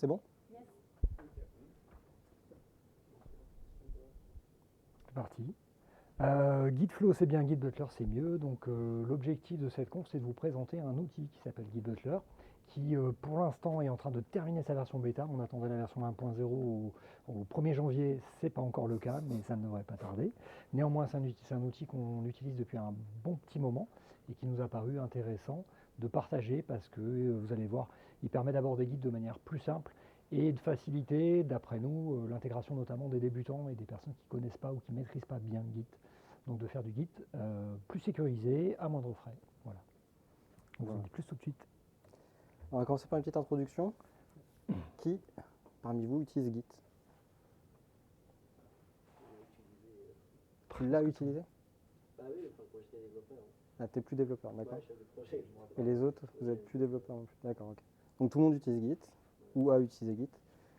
c'est bon? C'est parti. Guide Flow, c'est bien, Guide Butler, c'est mieux. Donc l'objectif de cette conf, c'est de vous présenter un outil qui s'appelle Guide Butler, qui pour l'instant est en train de terminer sa version bêta. On attendait la version 1.0 au 1er janvier, c'est pas encore le cas, mais ça ne devrait pas tarder. Néanmoins, c'est un outil qu'on utilise depuis un bon petit moment et qui nous a paru intéressant de partager parce que vous allez voir, il permet d'aborder Guide de manière plus simple et de faciliter, d'après nous, l'intégration notamment des débutants et des personnes qui ne connaissent pas ou qui ne maîtrisent pas bien Git. Donc de faire du Git plus sécurisé, à moindre frais. Voilà. On vous en dit plus tout de suite. On va commencer par une petite introduction. Qui, parmi vous, utilise Git? Tu l'as utilisé? Ah oui, enfin, quand j'étais développeur. Ah, t'es plus développeur, d'accord. Ouais, chef de projet, je me rappelle. Et les autres, vous êtes plus développeurs non plus. D'accord, ok. Donc tout le monde utilise Git, ou a utilisé Git.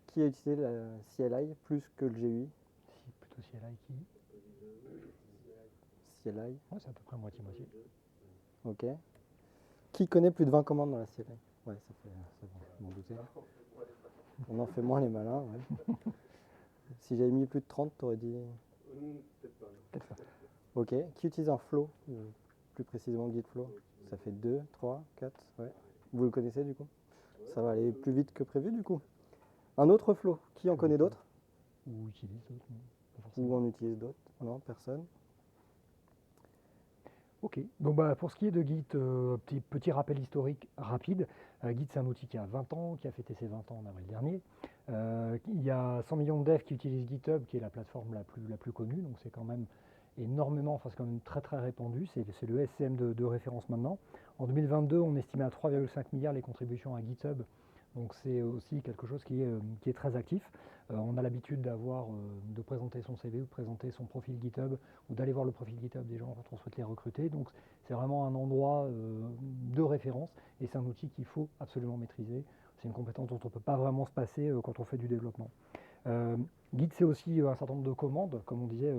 Qui a utilisé la CLI plus que le GUI? Si, plutôt CLI qui CLI, ouais, c'est à peu près moitié-moitié. ok. Qui connaît plus de 20 commandes dans la CLI? Ouais, c'est bon, je m'en doutais. On en fait moins les malins, ouais. Si j'avais mis plus de 30, t'aurais dit... Peut-être pas. Peut-être pas. Ok. Qui utilise un flow? Plus précisément Git Flow. Ça fait 2, 3, 4, ouais. Vous le connaissez du coup? Ça va aller plus vite que prévu du coup. Un autre flow, qui en connaît d'autres? Ou utilise d'autres, non, pas forcément. Ou on utilise d'autres? Non, personne. Ok, donc bah, pour ce qui est de Git, petit rappel historique rapide. Git, c'est un outil qui a 20 ans, qui a fêté ses 20 ans en avril dernier. Il y a 100 millions de devs qui utilisent GitHub, qui est la plateforme la plus connue, donc c'est quand même énormément, enfin c'est quand même très très répandu, c'est le SCM de référence maintenant. En 2022, on estimait à 3,5 milliards les contributions à GitHub, donc c'est aussi quelque chose qui est très actif. On a l'habitude de présenter son CV ou de présenter son profil GitHub ou d'aller voir le profil GitHub des gens quand on souhaite les recruter. Donc c'est vraiment un endroit de référence et c'est un outil qu'il faut absolument maîtriser. C'est une compétence dont on ne peut pas vraiment se passer quand on fait du développement. Git, c'est aussi un certain nombre de commandes. Comme on disait,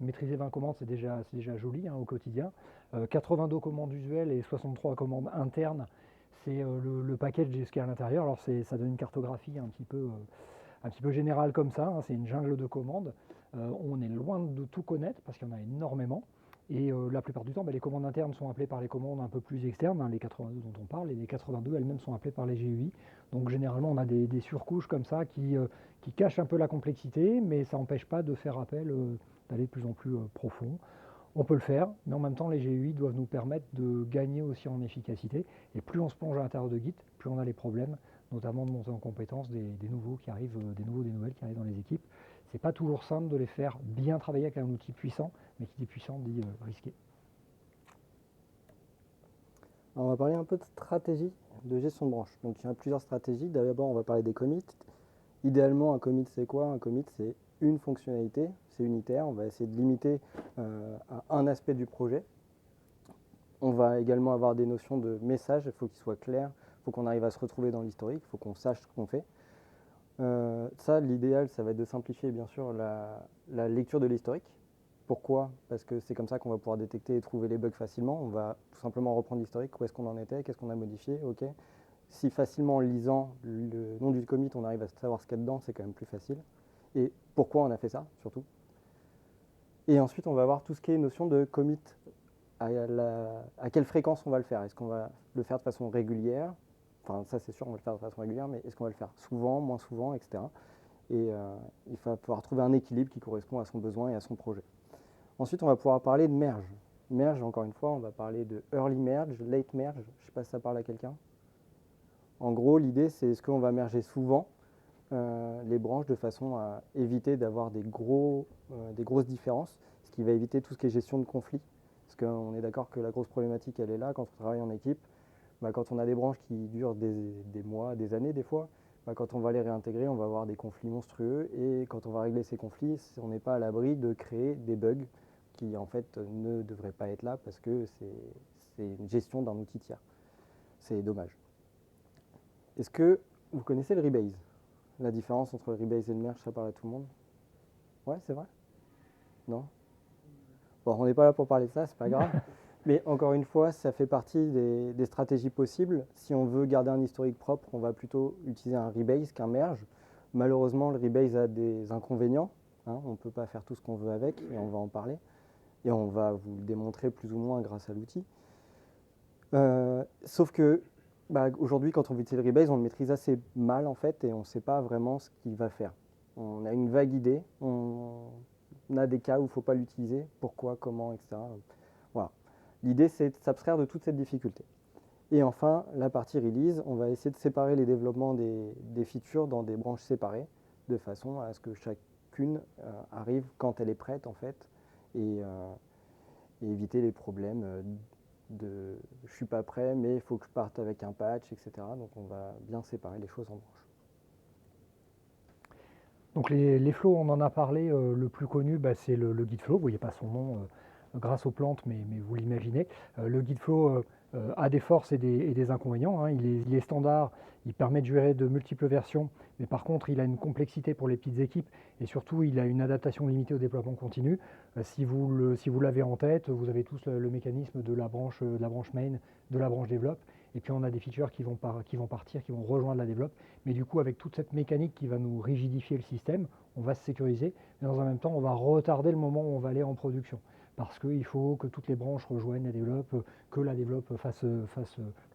maîtriser 20 commandes, c'est déjà joli au quotidien. 82 commandes usuelles et 63 commandes internes, c'est le package de ce qu'il y a à l'intérieur. Alors ça donne une cartographie un petit peu générale comme ça, c'est une jungle de commandes. On est loin de tout connaître parce qu'il y en a énormément. Et la plupart du temps, les commandes internes sont appelées par les commandes un peu plus externes, les 82 dont on parle, et les 82 elles-mêmes sont appelées par les GUI. Donc généralement, on a des surcouches comme ça qui cachent un peu la complexité, mais ça n'empêche pas de faire appel, d'aller de plus en plus profond. On peut le faire, mais en même temps, les GUI doivent nous permettre de gagner aussi en efficacité. Et plus on se plonge à l'intérieur de Git, plus on a les problèmes, notamment de monter en compétence des nouveaux qui arrivent, des nouvelles qui arrivent dans les équipes. C'est pas toujours simple de les faire bien travailler avec un outil puissant, mais qui dit puissant dit risqué. Alors, on va parler un peu de stratégie de gestion de branche. Donc il y a plusieurs stratégies. D'abord, on va parler des commits. Idéalement, un commit, c'est quoi? Un commit, c'est une fonctionnalité, c'est unitaire. On va essayer de limiter à un aspect du projet. On va également avoir des notions de message. Il faut qu'il soit clair. Il faut qu'on arrive à se retrouver dans l'historique. Il faut qu'on sache ce qu'on fait. Ça, l'idéal, ça va être de simplifier, bien sûr, la lecture de l'historique. Pourquoi? Parce que c'est comme ça qu'on va pouvoir détecter et trouver les bugs facilement. On va tout simplement reprendre l'historique, où est-ce qu'on en était, qu'est-ce qu'on a modifié, ok. Si facilement en lisant le nom du commit, on arrive à savoir ce qu'il y a dedans, c'est quand même plus facile. Et pourquoi on a fait ça, surtout. Et ensuite, on va avoir tout ce qui est notion de commit. À quelle fréquence on va le faire? Est-ce qu'on va le faire de façon régulière? Enfin, ça c'est sûr, on va le faire de façon régulière, mais est-ce qu'on va le faire souvent, moins souvent, etc. Et il va pouvoir trouver un équilibre qui correspond à son besoin et à son projet. Ensuite, on va pouvoir parler de merge. Merge, encore une fois, on va parler de early merge, late merge. Je ne sais pas si ça parle à quelqu'un. En gros, l'idée, c'est est-ce qu'on va merger souvent les branches de façon à éviter d'avoir des grosses différences, ce qui va éviter tout ce qui est gestion de conflits. Parce qu'on est d'accord que la grosse problématique, elle est là quand on travaille en équipe. Quand on a des branches qui durent des mois, des années des fois, quand on va les réintégrer, on va avoir des conflits monstrueux. Et quand on va régler ces conflits, on n'est pas à l'abri de créer des bugs qui en fait ne devraient pas être là parce que c'est une gestion d'un outil tiers. C'est dommage. Est-ce que vous connaissez le rebase? La différence entre le rebase et le merge, ça parle à tout le monde? Ouais, c'est vrai? Non? Bon, on n'est pas là pour parler de ça, c'est pas grave. Mais encore une fois, ça fait partie des stratégies possibles. Si on veut garder un historique propre, on va plutôt utiliser un rebase qu'un merge. Malheureusement, le rebase a des inconvénients, hein. On ne peut pas faire tout ce qu'on veut avec, et on va en parler. Et on va vous le démontrer plus ou moins grâce à l'outil. Sauf que aujourd'hui, quand on veut utiliser le rebase, on le maîtrise assez mal en fait, et on ne sait pas vraiment ce qu'il va faire. On a une vague idée, on a des cas où il ne faut pas l'utiliser, pourquoi, comment, etc. Voilà. L'idée, c'est de s'abstraire de toute cette difficulté. Et enfin, la partie release, on va essayer de séparer les développements des features dans des branches séparées, de façon à ce que chacune arrive quand elle est prête, en fait, et éviter les problèmes de « je suis pas prêt, mais il faut que je parte avec un patch », etc. Donc on va bien séparer les choses en branches. Donc les flows, on en a parlé, le plus connu, c'est le guide flow. Vous ne voyez pas son nom grâce aux plantes, mais vous l'imaginez. Le guide flow a des forces et des inconvénients, hein. Il est standard, il permet de gérer de multiples versions, mais par contre, il a une complexité pour les petites équipes et surtout, il a une adaptation limitée au développement continu. Si vous l'avez en tête, vous avez tous le mécanisme de la branche main, de la branche développe, et puis on a des features qui vont partir, qui vont rejoindre la développe. Mais du coup, avec toute cette mécanique qui va nous rigidifier le système, on va se sécuriser, mais dans un même temps, on va retarder le moment où on va aller en production. Parce qu'il faut que toutes les branches rejoignent la développe, que la développe fasse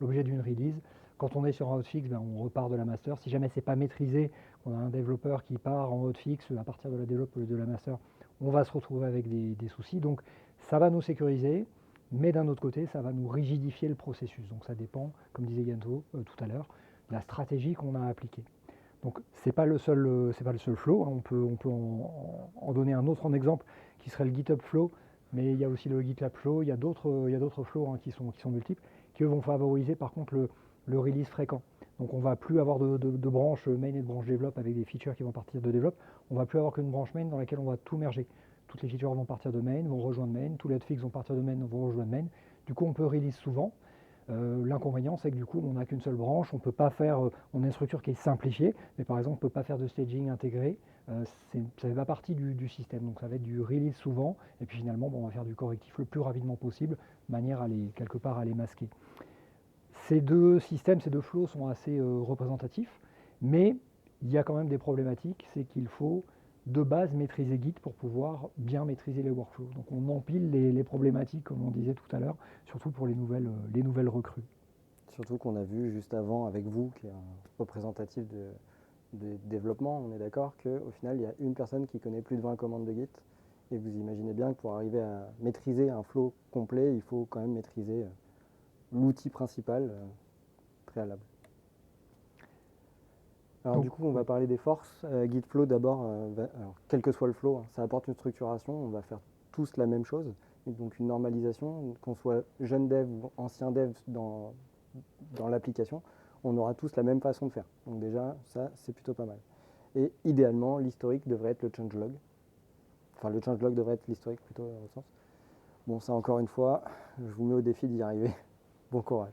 l'objet d'une release. Quand on est sur un hotfix, on repart de la master. Si jamais ce n'est pas maîtrisé, on a un développeur qui part en hotfix à partir de la développe ou de la master, on va se retrouver avec des soucis. Donc ça va nous sécuriser, mais d'un autre côté, ça va nous rigidifier le processus. Donc ça dépend, comme disait Ganto tout à l'heure, de la stratégie qu'on a appliquée. Donc c'est pas le seul flow, hein. On peut en donner un autre en exemple qui serait le GitHub Flow, mais il y a aussi le GitLab Flow, il y a d'autres flows, hein, qui sont multiples, qui eux vont favoriser par contre le release fréquent. Donc on va plus avoir de branches main et de branches develop avec des features qui vont partir de develop, on va plus avoir qu'une branche main dans laquelle on va tout merger. Toutes les features vont partir de main, vont rejoindre main, tous les hotfix vont partir de main, vont rejoindre main. Du coup on peut release souvent. L'inconvénient, c'est que du coup, on n'a qu'une seule branche, on peut pas faire, on a une structure qui est simplifiée, mais par exemple, on ne peut pas faire de staging intégré, ça ne fait pas partie du système, donc ça va être du release souvent, et puis finalement, on va faire du correctif le plus rapidement possible, de manière à quelque part à les masquer. Ces deux systèmes, ces deux flows sont assez représentatifs, mais il y a quand même des problématiques, c'est qu'il faut de base maîtriser Git pour pouvoir bien maîtriser les workflows. Donc on empile les problématiques, comme on disait tout à l'heure, surtout pour les nouvelles recrues. Surtout qu'on a vu juste avant avec vous, qui est un représentatif de développement, on est d'accord qu'au final, il y a une personne qui connaît plus de 20 commandes de Git. Et vous imaginez bien que pour arriver à maîtriser un flow complet, il faut quand même maîtriser l'outil principal préalable. Alors Donc, du coup, on va parler des forces. Git Flow d'abord, alors, quel que soit le flow, hein, ça apporte une structuration. On va faire tous la même chose. Et donc une normalisation, qu'on soit jeune dev ou ancien dev dans l'application, on aura tous la même façon de faire. Donc déjà, ça, c'est plutôt pas mal. Et idéalement, l'historique devrait être le changelog. Enfin, le changelog devrait être l'historique plutôt dans le sens. Bon, ça encore une fois, je vous mets au défi d'y arriver. Bon courage.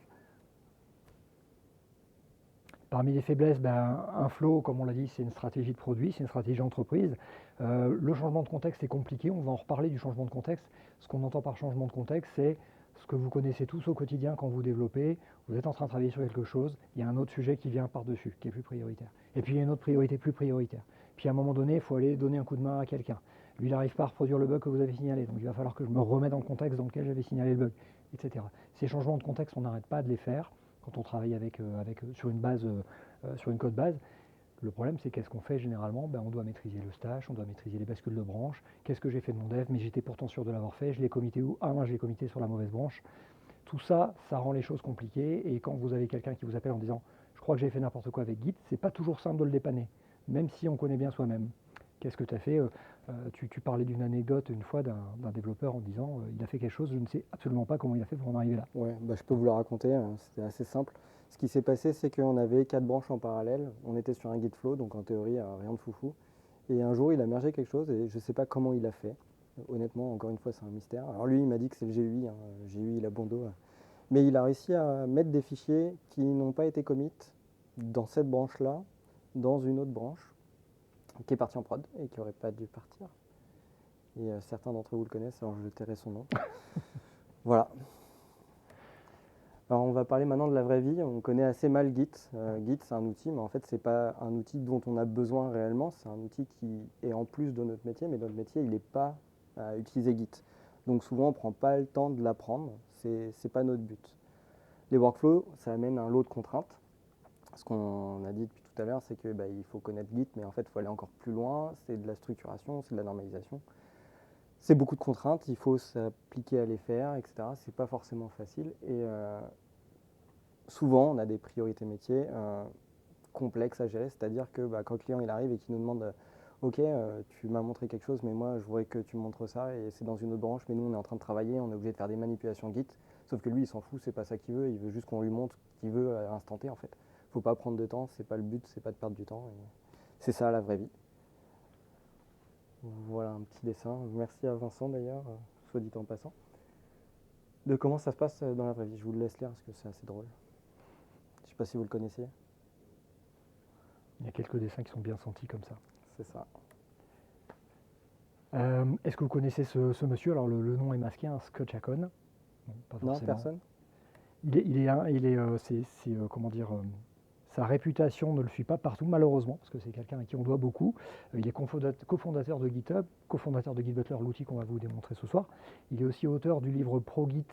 Parmi les faiblesses, un flow, comme on l'a dit, c'est une stratégie de produit, c'est une stratégie entreprise. Le changement de contexte est compliqué, on va en reparler du changement de contexte. Ce qu'on entend par changement de contexte, c'est ce que vous connaissez tous au quotidien quand vous développez, vous êtes en train de travailler sur quelque chose, il y a un autre sujet qui vient par-dessus, qui est plus prioritaire. Et puis il y a une autre priorité plus prioritaire. Puis à un moment donné, il faut aller donner un coup de main à quelqu'un. Lui, il n'arrive pas à reproduire le bug que vous avez signalé, donc il va falloir que je me remette dans le contexte dans lequel j'avais signalé le bug, etc. Ces changements de contexte, on n'arrête pas de les faire quand on travaille sur une code base. Le problème, c'est qu'est-ce qu'on fait généralement? On doit maîtriser le stash, on doit maîtriser les bascules de branche. Qu'est-ce que j'ai fait de mon dev? Mais j'étais pourtant sûr de l'avoir fait. Je l'ai commité où? Ah, moi, je l'ai commité sur la mauvaise branche. Tout ça, ça rend les choses compliquées. Et quand vous avez quelqu'un qui vous appelle en disant « je crois que j'ai fait n'importe quoi avec Git », c'est pas toujours simple de le dépanner, même si on connaît bien soi-même. Qu'est-ce que tu as fait? Tu parlais d'une anecdote une fois d'un développeur en disant il a fait quelque chose, je ne sais absolument pas comment il a fait pour en arriver là. Ouais, je peux vous la raconter, c'était assez simple. Ce qui s'est passé, c'est qu'on avait 4 branches en parallèle, on était sur un git flow, donc en théorie, rien de foufou. Et un jour, il a mergé quelque chose et je ne sais pas comment il a fait. Honnêtement, encore une fois, c'est un mystère. Alors lui, il m'a dit que c'est le GUI, hein. GUI, il a bon dos. Mais il a réussi à mettre des fichiers qui n'ont pas été commits dans cette branche-là, dans une autre branche, qui est partie en prod et qui n'aurait pas dû partir. Et certains d'entre vous le connaissent, alors je tairai son nom. Voilà. Alors on va parler maintenant de la vraie vie. On connaît assez mal Git. Git c'est un outil, mais en fait c'est pas un outil dont on a besoin réellement. C'est un outil qui est en plus de notre métier, mais notre métier il n'est pas à utiliser Git. Donc souvent on prend pas le temps de l'apprendre. C'est pas notre but. Les workflows, ça amène un lot de contraintes. Ce qu'on a dit depuis tout à l'heure, c'est que il faut connaître Git, mais en fait il faut aller encore plus loin. C'est de la structuration, c'est de la normalisation. C'est beaucoup de contraintes, il faut s'appliquer à les faire, etc. C'est pas forcément facile. Et souvent, on a des priorités métiers complexes à gérer, c'est-à-dire que quand le client il arrive et qu'il nous demande Ok, tu m'as montré quelque chose, mais moi je voudrais que tu me montres ça, et c'est dans une autre branche, mais nous on est en train de travailler, on est obligé de faire des manipulations Git, sauf que lui il s'en fout, c'est pas ça qu'il veut juste qu'on lui montre ce qu'il veut à l'instant T en fait. Faut pas prendre de temps, c'est pas le but, c'est pas de perdre du temps, et c'est ça la vraie vie. Voilà un petit dessin. Merci à Vincent d'ailleurs, soit dit en passant, de comment ça se passe dans la vraie vie. Je vous le laisse lire parce que c'est assez drôle. Je sais pas si vous le connaissiez. Il y a quelques dessins qui sont bien sentis comme ça. C'est ça. Est-ce que vous connaissez ce monsieur? Alors le nom est masqué, Scott Chacon. Non, pas Non, forcément. personne. Comment dire, sa réputation ne le suit pas partout, malheureusement, parce que c'est quelqu'un à qui on doit beaucoup. Il est cofondateur de GitHub, cofondateur de GitButler, l'outil qu'on va vous démontrer ce soir. Il est aussi auteur du livre ProGit,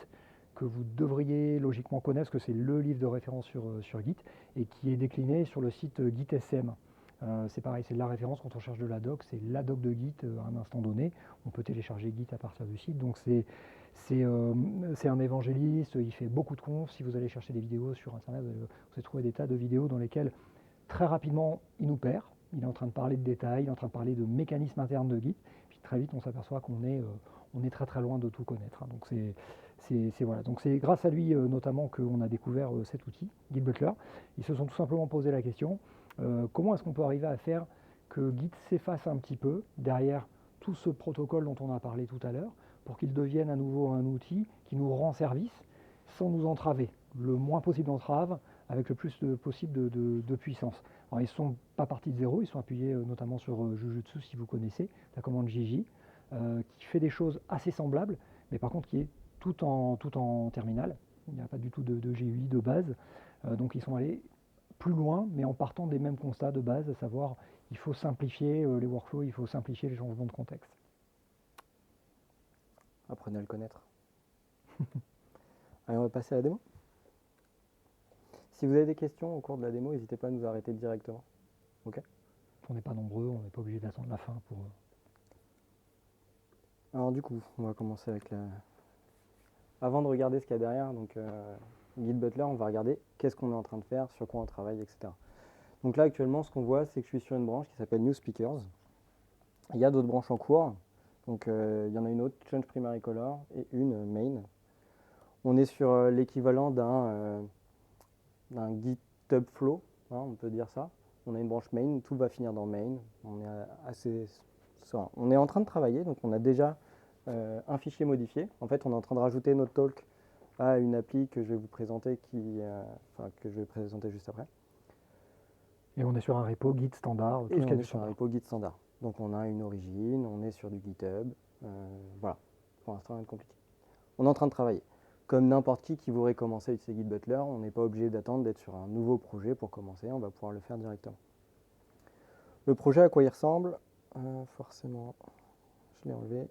que vous devriez logiquement connaître, parce que c'est le livre de référence sur Git, et qui est décliné sur le site GitSM. C'est pareil, c'est la référence quand on cherche de la doc, c'est la doc de Git à un instant donné. On peut télécharger Git à partir du site, donc c'est un évangéliste, il fait beaucoup de confs. Si vous allez chercher des vidéos sur Internet, vous allez trouver des tas de vidéos dans lesquelles très rapidement il nous perd. Il est en train de parler de détails, il est en train de parler de mécanismes internes de Git, puis très vite on s'aperçoit qu'on est très très loin de tout connaître. Donc voilà. Donc c'est grâce à lui notamment qu'on a découvert cet outil, GitButler. Ils se sont tout simplement posé la question, comment est-ce qu'on peut arriver à faire que Git s'efface un petit peu derrière tout ce protocole dont on a parlé tout à l'heure, pour qu'il devienne à nouveau un outil qui nous rend service sans nous entraver, le moins possible d'entraves, avec le plus possible de puissance. Alors, ils ne sont pas partis de zéro, ils sont appuyés notamment sur Jujutsu, si vous connaissez, la commande JJ, qui fait des choses assez semblables, mais par contre qui est tout en terminal. Il n'y a pas du tout de GUI de base. Donc ils sont allés plus loin, mais en partant des mêmes constats de base, à savoir il faut simplifier les workflows, il faut simplifier les changements de contexte. Apprenez à le connaître. Allez, on va passer à la démo. Si vous avez des questions au cours de la démo, n'hésitez pas à nous arrêter directement. Ok. On n'est pas nombreux, on n'est pas obligé d'attendre la fin pour... Alors du coup, on va commencer avec la... Avant de regarder ce qu'il y a derrière, donc GitButler, on va regarder qu'est-ce qu'on est en train de faire, sur quoi on travaille, etc. Donc là, actuellement, ce qu'on voit, c'est que je suis sur une branche qui s'appelle New Speakers. Il y a d'autres branches en cours. Donc il y en a une autre, Change Primary Color, et une Main. On est sur l'équivalent d'un GitHub Flow, hein, on peut dire ça. On a une branche Main, tout va finir dans Main. On est en train de travailler, donc on a déjà un fichier modifié. En fait, on est en train de rajouter notre talk à une appli que je vais vous présenter, que je vais présenter juste après. Et on est sur un repo Git standard. Et on est sur un repo Git standard. Donc on a une origine, on est sur du GitHub. Voilà, pour l'instant rien de compliqué. On est en train de travailler. Comme n'importe qui voudrait commencer à utiliser GitButler, on n'est pas obligé d'attendre d'être sur un nouveau projet pour commencer, on va pouvoir le faire directement. Le projet, à quoi il ressemble? Forcément, je l'ai enlevé.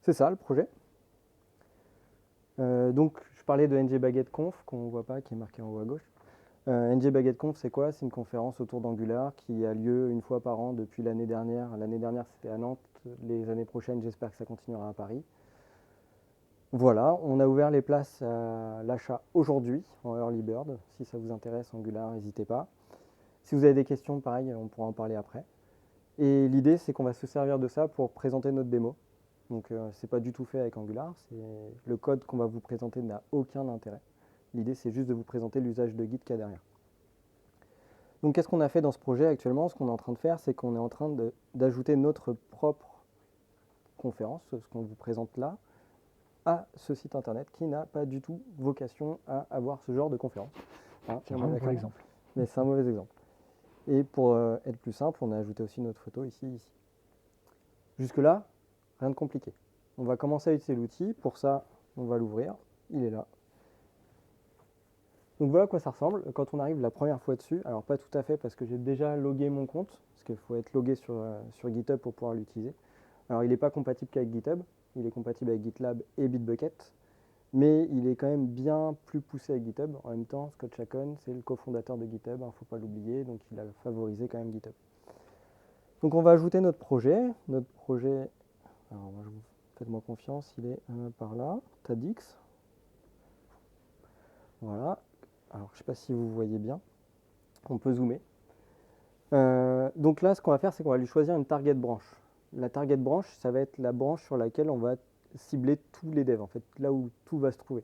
C'est ça le projet. Donc je parlais de NGBaguetteConf, qu'on ne voit pas, qui est marqué en haut à gauche. NGBaguetteConf, c'est quoi? C'est une conférence autour d'Angular qui a lieu une fois par an depuis l'année dernière. L'année dernière, c'était à Nantes. Les années prochaines, j'espère que ça continuera à Paris. Voilà, on a ouvert les places à l'achat aujourd'hui en Early Bird. Si ça vous intéresse, Angular, n'hésitez pas. Si vous avez des questions, pareil, on pourra en parler après. Et l'idée, c'est qu'on va se servir de ça pour présenter notre démo. Donc, c'est pas du tout fait avec Angular. Le code qu'on va vous présenter n'a aucun intérêt. L'idée, c'est juste de vous présenter l'usage de Git qu'il y a derrière. Donc, qu'est-ce qu'on a fait dans ce projet actuellement? Ce qu'on est en train de faire, c'est qu'on est en train d'ajouter notre propre conférence, ce qu'on vous présente là, à ce site internet qui n'a pas du tout vocation à avoir ce genre de conférence. Hein, c'est un mauvais exemple. Mais c'est un mauvais exemple. Et pour être plus simple, on a ajouté aussi notre photo ici. Jusque-là, rien de compliqué. On va commencer à utiliser l'outil. Pour ça, on va l'ouvrir. Il est là. Donc voilà à quoi ça ressemble. Quand on arrive la première fois dessus, alors pas tout à fait parce que j'ai déjà logué mon compte, parce qu'il faut être logué sur GitHub pour pouvoir l'utiliser. Alors il n'est pas compatible qu'avec GitHub, il est compatible avec GitLab et Bitbucket, mais il est quand même bien plus poussé avec GitHub. En même temps, Scott Chacon, c'est le cofondateur de GitHub, il ne faut pas l'oublier, donc il a favorisé quand même GitHub. Donc on va ajouter notre projet. Notre projet, alors faites-moi confiance, il est par là, Tadix. Voilà. Alors je ne sais pas si vous voyez bien. On peut zoomer. Donc là, ce qu'on va faire, c'est qu'on va lui choisir une target branch. La target branch, ça va être la branche sur laquelle on va cibler tous les devs, en fait, là où tout va se trouver.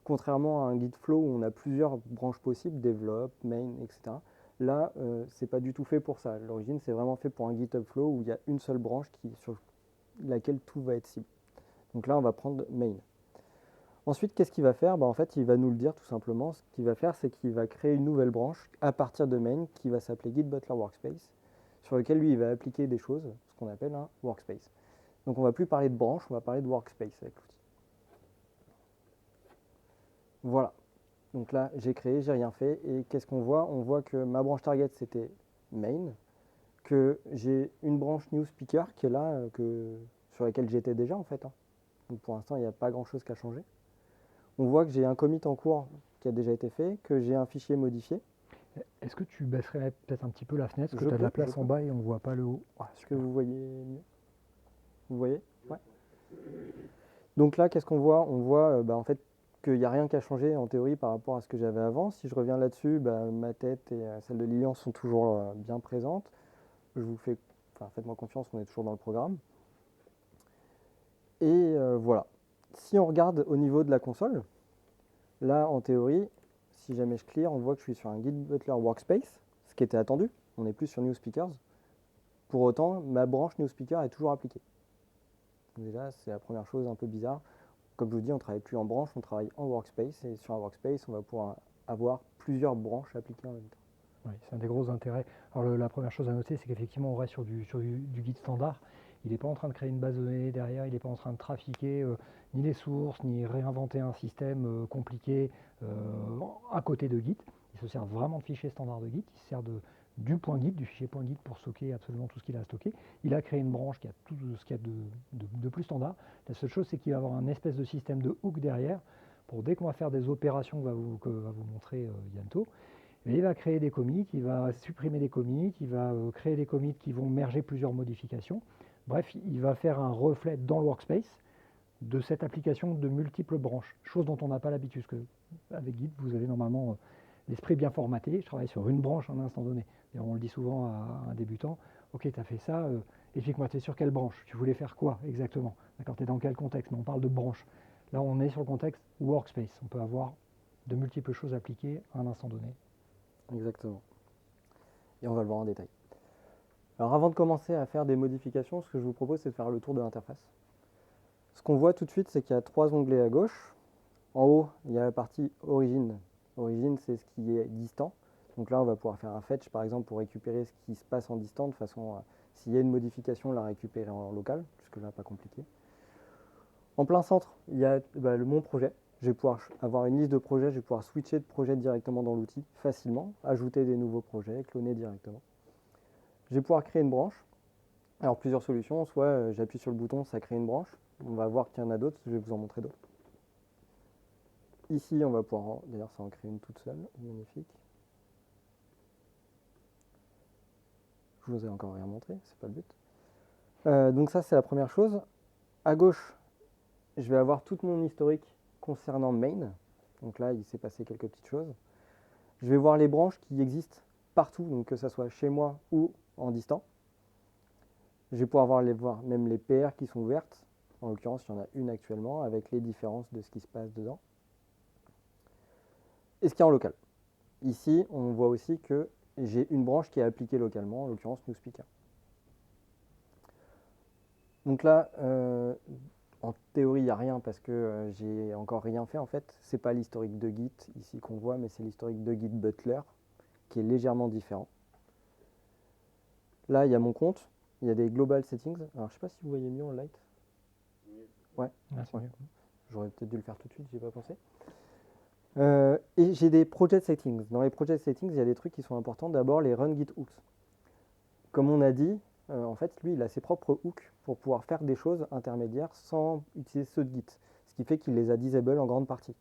Contrairement à un Git flow où on a plusieurs branches possibles, develop, main, etc. Là, c'est pas du tout fait pour ça. À l'origine, c'est vraiment fait pour un GitHub flow où il y a une seule branche sur laquelle tout va être ciblé. Donc là, on va prendre main. Ensuite, qu'est-ce qu'il va faire? En fait, il va nous le dire tout simplement. Ce qu'il va faire, c'est qu'il va créer une nouvelle branche à partir de main qui va s'appeler Git Butler Workspace, sur lequel lui, il va appliquer des choses, ce qu'on appelle un workspace. Donc on ne va plus parler de branche, on va parler de workspace avec l'outil. Voilà. Donc là, j'ai créé, j'ai rien fait. Et qu'est-ce qu'on voit? On voit que ma branche target, c'était main, que j'ai une branche new speaker qui est là, sur laquelle j'étais déjà en fait. Donc pour l'instant, il n'y a pas grand-chose qui a changé. On voit que j'ai un commit en cours qui a déjà été fait, que j'ai un fichier modifié. Est-ce que tu baisserais peut-être un petit peu la fenêtre, parce que Je tu as de la peux, je place en peux. bas et on ne voit pas le haut. Ah, Est-ce que super. vous voyez mieux? Vous voyez? Ouais. Donc là, qu'est-ce qu'on voit? On voit en fait qu'il n'y a rien qui a changé en théorie par rapport à ce que j'avais avant. Si je reviens là-dessus, ma tête et celle de Lilian sont toujours bien présentes. Je vous fais, enfin, faites-moi confiance, on est toujours dans le programme. Et voilà. Si on regarde au niveau de la console, là en théorie, si jamais je clear, on voit que je suis sur un Git Butler Workspace, ce qui était attendu. On n'est plus sur New Speakers. Pour autant, ma branche New Speaker est toujours appliquée. Déjà, c'est la première chose un peu bizarre. Comme je vous dis, on ne travaille plus en branche, on travaille en workspace. Et sur un workspace, on va pouvoir avoir plusieurs branches appliquées en même temps. Oui, c'est un des gros intérêts. Alors la première chose à noter, c'est qu'effectivement, on reste sur du guide standard. Il n'est pas en train de créer une base de données derrière, il n'est pas en train de trafiquer ni les sources, ni réinventer un système compliqué à côté de Git. Il se sert vraiment de fichiers standards de Git, il se sert du point Git, du fichier point Git pour stocker absolument tout ce qu'il a à stocker. Il a créé une branche qui a tout ce qu'il y a de plus standard. La seule chose, c'est qu'il va avoir un espèce de système de hook derrière pour dès qu'on va faire des opérations que va vous montrer Yanto. Et il va créer des commits, il va supprimer des commits, il va créer des commits qui vont merger plusieurs modifications. Bref, il va faire un reflet dans le workspace de cette application de multiples branches, chose dont on n'a pas l'habitude, parce qu'avec Git, vous avez normalement l'esprit bien formaté. Je travaille sur une branche à un instant donné. Et on le dit souvent à un débutant, ok, tu as fait ça, explique-moi, tu es sur quelle branche? Tu voulais faire quoi exactement? D'accord, tu es dans quel contexte? Mais on parle de branche. Là, on est sur le contexte workspace. On peut avoir de multiples choses appliquées à un instant donné. Exactement. Et on va le voir en détail. Alors avant de commencer à faire des modifications, ce que je vous propose, c'est de faire le tour de l'interface. Ce qu'on voit tout de suite, c'est qu'il y a 3 onglets à gauche. En haut, il y a la partie origine. Origine, c'est ce qui est distant. Donc là, on va pouvoir faire un fetch, par exemple, pour récupérer ce qui se passe en distant, de façon à, s'il y a une modification, la récupérer en local, jusque-là, pas compliqué. En plein centre, il y a mon projet. Je vais pouvoir avoir une liste de projets, je vais pouvoir switcher de projet directement dans l'outil facilement, ajouter des nouveaux projets, cloner directement. Je vais pouvoir créer une branche. Alors plusieurs solutions, soit j'appuie sur le bouton, ça crée une branche. On va voir qu'il y en a d'autres, je vais vous en montrer d'autres. Ici, on va pouvoir, d'ailleurs ça en crée une toute seule, magnifique. Je vous ai encore rien montré, c'est pas le but. Donc ça c'est la première chose. À gauche, je vais avoir tout mon historique concernant main. Donc là, il s'est passé quelques petites choses. Je vais voir les branches qui existent partout, donc que ce soit chez moi ou en distant. Je vais pouvoir voir même les PR qui sont ouvertes. En l'occurrence, il y en a une actuellement avec les différences de ce qui se passe dedans. Et ce qui est en local. Ici, on voit aussi que j'ai une branche qui est appliquée localement, en l'occurrence NewSpeaker. Donc là, en théorie, il n'y a rien parce que j'ai encore rien fait en fait. C'est pas l'historique de Git ici qu'on voit, mais c'est l'historique de Git Butler qui est légèrement différent. Là, il y a mon compte, il y a des global settings. Alors, je sais pas si vous voyez mieux en light. Ouais, Ah, c'est ouais. mieux. J'aurais peut-être dû le faire tout de suite, j'y ai pas pensé. Et j'ai des project settings. Dans les project settings, il y a des trucs qui sont importants. D'abord, les run git hooks. Comme on a dit, en fait, lui, il a ses propres hooks pour pouvoir faire des choses intermédiaires sans utiliser ceux de Git. Ce qui fait qu'il les a disable en grande partie.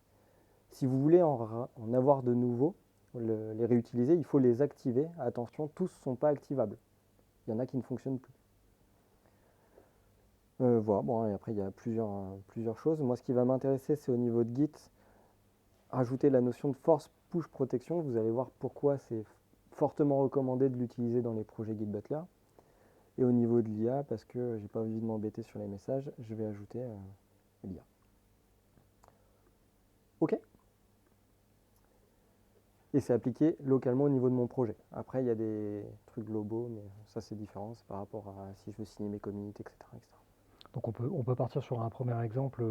Si vous voulez en avoir de nouveaux, les réutiliser, il faut les activer. Attention, tous ne sont pas activables. Il y en a qui ne fonctionnent plus. Voilà, bon, et après il y a plusieurs choses. Moi, ce qui va m'intéresser, c'est au niveau de Git, rajouter la notion de force push protection. Vous allez voir pourquoi c'est fortement recommandé de l'utiliser dans les projets Git Butler. Et au niveau de l'IA, parce que j'ai pas envie de m'embêter sur les messages, je vais ajouter l'IA. OK. Et c'est appliqué localement au niveau de mon projet. Après, il y a des trucs globaux, mais ça c'est différent, c'est par rapport à si je veux signer mes communautés, etc. etc. Donc on peut partir sur un premier exemple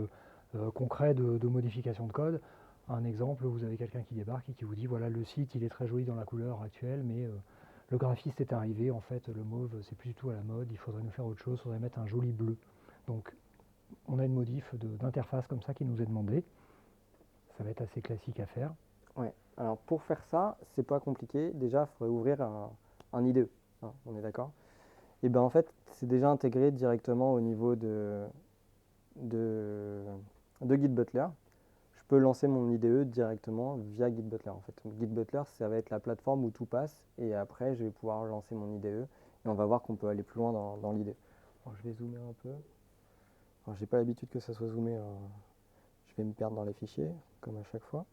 concret de modification de code. Un exemple, vous avez quelqu'un qui débarque et qui vous dit voilà, le site il est très joli dans la couleur actuelle, mais le graphiste est arrivé, en fait le mauve c'est plus du tout à la mode, il faudrait nous faire autre chose, il faudrait mettre un joli bleu. Donc on a une modif d'interface comme ça qui nous est demandée. Ça va être assez classique à faire. Ouais. Alors pour faire ça, c'est pas compliqué. Déjà, il faudrait ouvrir un IDE. Hein, on est d'accord? Et bien en fait, c'est déjà intégré directement au niveau de Git Butler. Je peux lancer mon IDE directement via Git Butler. En fait, Git Butler, ça va être la plateforme où tout passe. Et après, je vais pouvoir lancer mon IDE. Et on va voir qu'on peut aller plus loin dans l'IDE. Alors, je vais zoomer un peu. Alors, j'ai pas l'habitude que ça soit zoomé. Je vais me perdre dans les fichiers, comme à chaque fois.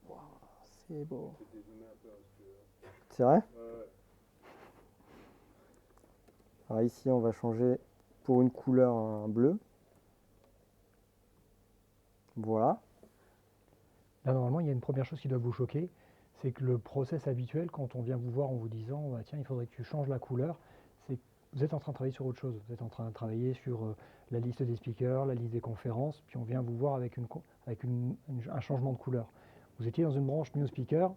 Wow, c'est beau. C'est vrai? Alors ici, on va changer pour une couleur un bleu. Voilà. Là, normalement, il y a une première chose qui doit vous choquer, c'est que le process habituel, quand on vient vous voir en vous disant bah, tiens, il faudrait que tu changes la couleur, c'est que vous êtes en train de travailler sur autre chose. Vous êtes en train de travailler sur la liste des speakers, la liste des conférences, puis on vient vous voir avec un changement de couleur. Vous étiez dans une branche New Speaker,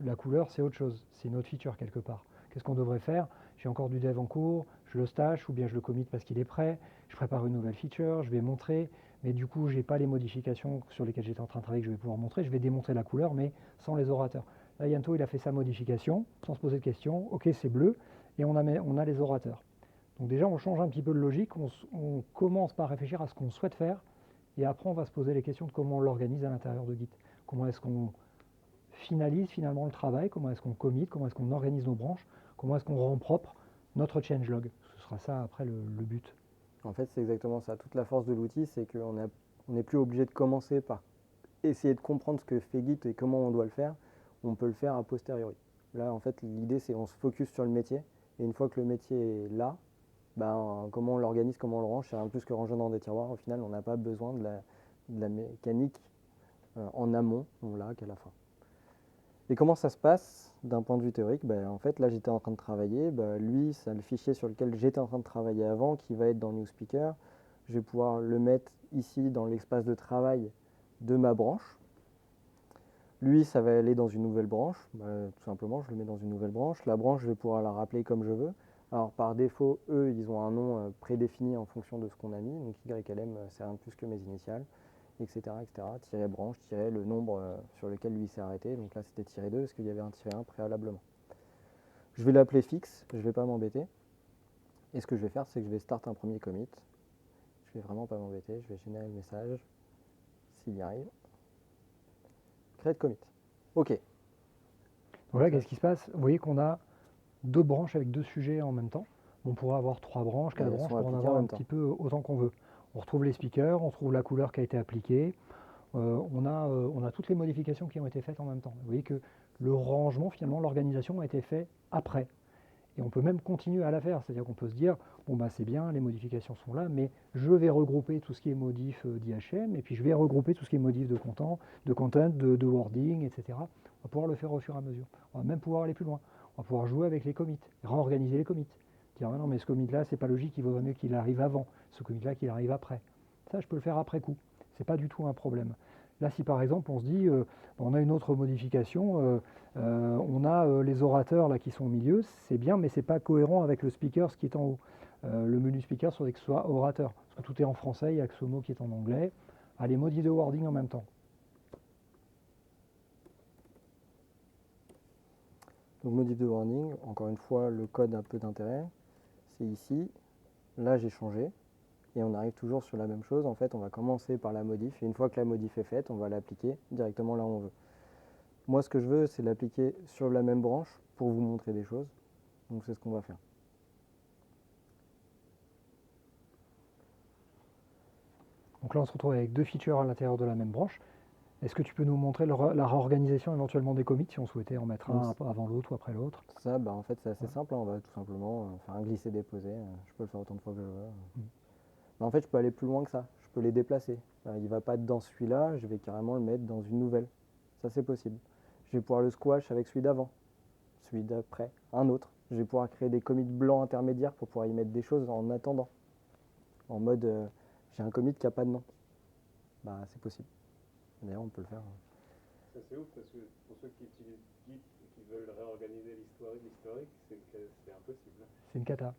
la couleur, c'est autre chose, c'est une autre feature quelque part. Qu'est-ce qu'on devrait faire? J'ai encore du dev en cours, je le stash ou bien je le commit parce qu'il est prêt, je prépare une nouvelle feature, je vais montrer, mais du coup, je n'ai pas les modifications sur lesquelles j'étais en train de travailler que je vais pouvoir montrer. Je vais démontrer la couleur, mais sans les orateurs. Là, Yanto, il a fait sa modification, sans se poser de questions. OK, c'est bleu, et on a les orateurs. Donc déjà, on change un petit peu de logique. On commence par réfléchir à ce qu'on souhaite faire, et après, on va se poser les questions de comment on l'organise à l'intérieur de Git. Comment est-ce qu'on finalise finalement le travail, comment est-ce qu'on commit, comment est-ce qu'on organise nos branches, comment est-ce qu'on rend propre notre changelog. Ce sera ça après le but. En fait, c'est exactement ça. Toute la force de l'outil, c'est qu'on n'est plus obligé de commencer par essayer de comprendre ce que fait Git et comment on doit le faire. On peut le faire a posteriori. Là, en fait, l'idée, c'est qu'on se focus sur le métier. Et une fois que le métier est là, ben, comment on l'organise, comment on le range, c'est un peu plus que ranger dans des tiroirs. Au final, on n'a pas besoin de la mécanique en amont, on l'a qu'à la fin. Et comment ça se passe d'un point de vue théorique? En fait, là, j'étais en train de travailler. Lui, c'est le fichier sur lequel j'étais en train de travailler avant qui va être dans NewSpeaker. Je vais pouvoir le mettre ici dans l'espace de travail de ma branche. Lui, ça va aller dans une nouvelle branche. Tout simplement, je le mets dans une nouvelle branche. La branche, je vais pouvoir la rappeler comme je veux. Alors, par défaut, eux, ils ont un nom prédéfini en fonction de ce qu'on a mis. Donc, YLM, c'est rien de plus que mes initiales, etc. Tiret branche, tiret le nombre sur lequel lui s'est arrêté. Donc là, c'était tiret 2 parce qu'il y avait un tiret 1 préalablement. Je vais l'appeler fixe, je ne vais pas m'embêter. Et ce que je vais faire, c'est que je vais start un premier commit. Je ne vais vraiment pas m'embêter. Je vais générer le message, s'il y arrive. Create commit. OK. Voilà, qu'est-ce qui se passe? Vous voyez qu'on a deux branches avec deux sujets en même temps. On pourrait avoir trois branches, quatre branches, pour en avoir un petit peu autant qu'on veut. On retrouve les speakers, on trouve la couleur qui a été appliquée, on a toutes les modifications qui ont été faites en même temps. Vous voyez que le rangement, finalement, l'organisation a été fait après. Et on peut même continuer à la faire, c'est-à-dire qu'on peut se dire, bon bah c'est bien, les modifications sont là, mais je vais regrouper tout ce qui est modif d'IHM, et puis je vais regrouper tout ce qui est modif de content, de wording, etc. On va pouvoir le faire au fur et à mesure. On va même pouvoir aller plus loin. On va pouvoir jouer avec les commits, réorganiser les commits. Dire non mais ce commit-là, c'est pas logique, il vaudrait mieux qu'il arrive avant, ce commit-là qu'il arrive après. Ça, je peux le faire après coup. C'est pas du tout un problème. Là, si par exemple on se dit, on a une autre modification, on a les orateurs là qui sont au milieu, c'est bien, mais c'est pas cohérent avec le speaker, ce qui est en haut. Le menu speaker, il faudrait que ce soit orateur, parce que tout est en français, il y a que ce mot qui est en anglais. Allez, modif de wording en même temps. Donc modif de warning, encore une fois, le code un peu d'intérêt, c'est ici. Là, j'ai changé. Et on arrive toujours sur la même chose. En fait, on va commencer par la modif. Et une fois que la modif est faite, on va l'appliquer directement là où on veut. Moi, ce que je veux, c'est l'appliquer sur la même branche pour vous montrer des choses. Donc, c'est ce qu'on va faire. Donc là, on se retrouve avec 2 features à l'intérieur de la même branche. Est-ce que tu peux nous montrer la réorganisation éventuellement des commits si on souhaitait en mettre un avant l'autre ou après l'autre? Ça, en fait, c'est assez simple. On va tout simplement faire un glisser-déposer. Je peux le faire autant de fois que je veux. En fait, je peux aller plus loin que ça. Je peux les déplacer. Il ne va pas être dans celui-là, je vais carrément le mettre dans une nouvelle. Ça, c'est possible. Je vais pouvoir le squash avec celui d'avant, celui d'après, un autre. Je vais pouvoir créer des commits blancs intermédiaires pour pouvoir y mettre des choses en attendant. En mode, j'ai un commit qui n'a pas de nom. C'est possible. D'ailleurs, on peut le faire. Ça c'est ouf parce que pour ceux qui utilisent Git et qui veulent réorganiser l'historique, c'est impossible. C'est une cata.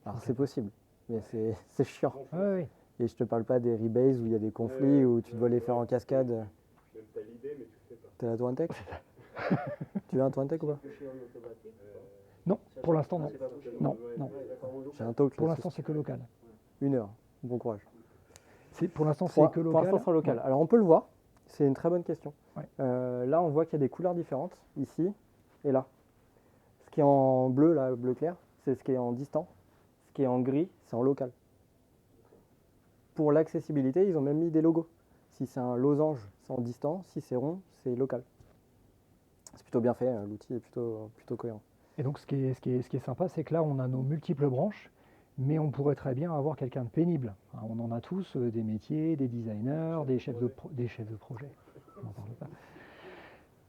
Alors, c'est possible, mais c'est chiant. Oui. Et je te parle pas des rebases où il y a des conflits, où tu dois les faire en cascade. Même t'as l'idée, mais tu le fais pas. T'as la tour Intech Tu veux un tour Intech ou pas? Non, pour l'instant, non. C'est pas possible. Non. J'ai un talk Pour là-dessus. l'instant, c'est que local. 1 heure. Bon courage. Pour l'instant, c'est que local. Pour l'instant, c'est local. Ouais. Alors, on peut le voir. C'est une très bonne question. Ouais. Là, on voit qu'il y a des couleurs différentes, ici et là. Ce qui est en bleu, là, bleu clair, c'est ce qui est en distant. Ce qui est en gris, c'est en local. Pour l'accessibilité, ils ont même mis des logos. Si c'est un losange, c'est en distant. Si c'est rond, c'est local. C'est plutôt bien fait. L'outil est plutôt cohérent. Et donc, ce qui est sympa, c'est que là, on a nos multiples branches, mais on pourrait très bien avoir quelqu'un de pénible. Hein, on en a tous, des métiers, des designers, des chefs de projet. On n'en parle pas.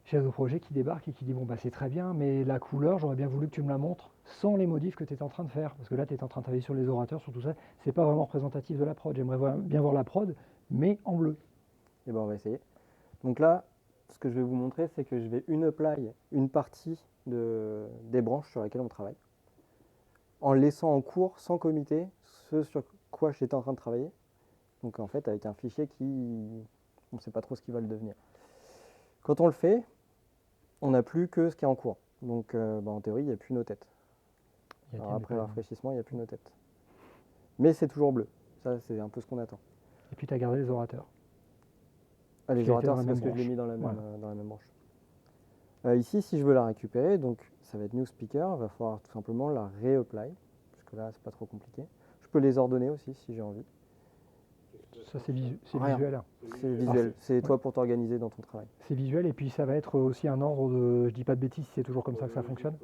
Chef de projet qui débarque et qui dit, bon, c'est très bien, mais la couleur, j'aurais bien voulu que tu me la montres sans les modifs que tu es en train de faire. Parce que là, tu es en train de travailler sur les orateurs, sur tout ça. C'est pas vraiment représentatif de la prod. J'aimerais bien voir la prod, mais en bleu. Et on va essayer. Donc là, ce que je vais vous montrer, c'est que je vais apply une partie des branches sur lesquelles on travaille, en laissant en cours, sans comité, ce sur quoi j'étais en train de travailler. Donc en fait, avec un fichier qui, on ne sait pas trop ce qu'il va le devenir. Quand on le fait, on n'a plus que ce qui est en cours. Donc en théorie, il n'y a plus nos têtes. Alors, après le rafraîchissement, il n'y a plus nos têtes. Mais c'est toujours bleu. Ça, c'est un peu ce qu'on attend. Et puis, tu as gardé les orateurs. Les orateurs, c'est parce que je l'ai mis dans la même branche. Ici, si je veux la récupérer, donc ça va être New Speaker, il va falloir tout simplement la réapply, parce que là, c'est pas trop compliqué. Je peux les ordonner aussi, si j'ai envie. Ça, c'est visuel. Hein. C'est visuel, c'est toi pour t'organiser dans ton travail. C'est visuel, et puis ça va être aussi un ordre de, je dis pas de bêtises, si c'est toujours comme ça que ça fonctionne.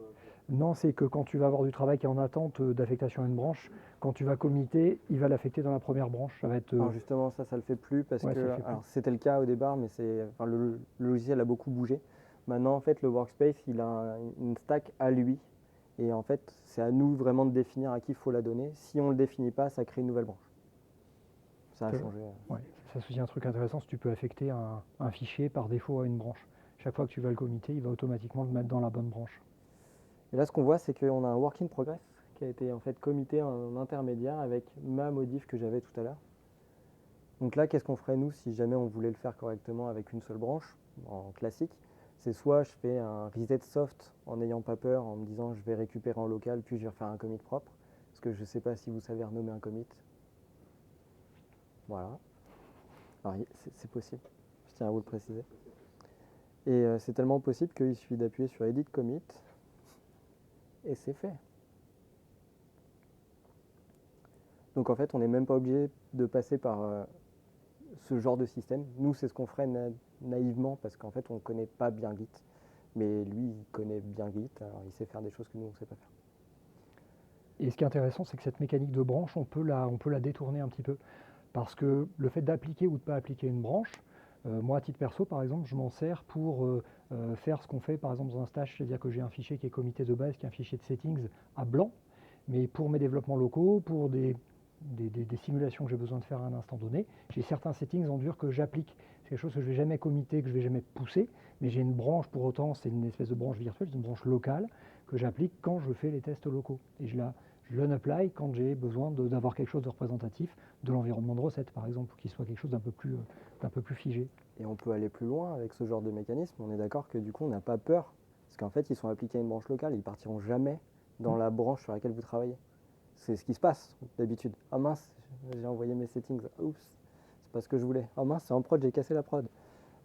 Non, c'est que quand tu vas avoir du travail qui est en attente d'affectation à une branche, quand tu vas committer, il va l'affecter dans la première branche. Ça va être. Alors justement, ça le fait plus parce que c'était le cas au départ, mais le logiciel a beaucoup bougé. Maintenant, en fait, le workspace, il a une stack à lui, et en fait, c'est à nous vraiment de définir à qui il faut la donner. Si on le définit pas, ça crée une nouvelle branche. Ça a changé. Ouais, ça c'est aussi un truc intéressant, si tu peux affecter un fichier par défaut à une branche. Chaque fois que tu vas le committer, il va automatiquement le mettre dans la bonne branche. Et là, ce qu'on voit, c'est qu'on a un work in progress qui a été en fait commité en intermédiaire avec ma modif que j'avais tout à l'heure. Donc là, qu'est-ce qu'on ferait nous si jamais on voulait le faire correctement avec une seule branche en classique? C'est soit je fais un reset soft en n'ayant pas peur, en me disant je vais récupérer en local, puis je vais refaire un commit propre. Parce que je ne sais pas si vous savez renommer un commit. Voilà. Alors c'est possible, je tiens à vous le préciser. Et c'est tellement possible qu'il suffit d'appuyer sur Edit Commit et c'est fait. Donc en fait, on n'est même pas obligé de passer par ce genre de système. Nous, c'est ce qu'on ferait naïvement parce qu'en fait, on ne connaît pas bien Git. Mais lui, il connaît bien Git, alors il sait faire des choses que nous, on ne sait pas faire. Et ce qui est intéressant, c'est que cette mécanique de branche, on peut la détourner un petit peu. Parce que le fait d'appliquer ou de ne pas appliquer une branche, moi, à titre perso, par exemple, je m'en sers pour faire ce qu'on fait, par exemple, dans un stage, c'est-à-dire que j'ai un fichier qui est commité de base, qui est un fichier de settings à blanc, mais pour mes développements locaux, pour des simulations que j'ai besoin de faire à un instant donné, j'ai certains settings en dur que j'applique. C'est quelque chose que je ne vais jamais commiter, que je ne vais jamais pousser, mais j'ai une branche pour autant, c'est une espèce de branche virtuelle, c'est une branche locale que j'applique quand je fais les tests locaux. Et je l'unapply quand j'ai besoin d'avoir quelque chose de représentatif de l'environnement de recette, par exemple, pour qu'il soit quelque chose d'un peu plus figé. Et on peut aller plus loin avec ce genre de mécanisme. On est d'accord que du coup, on n'a pas peur Parce qu'en fait, ils sont appliqués à une branche locale, ils partiront jamais dans la branche sur laquelle vous travaillez. C'est ce qui se passe d'habitude. Ah mince, j'ai envoyé mes settings. Oups, c'est pas ce que je voulais. Ah mince, c'est en prod, j'ai cassé la prod.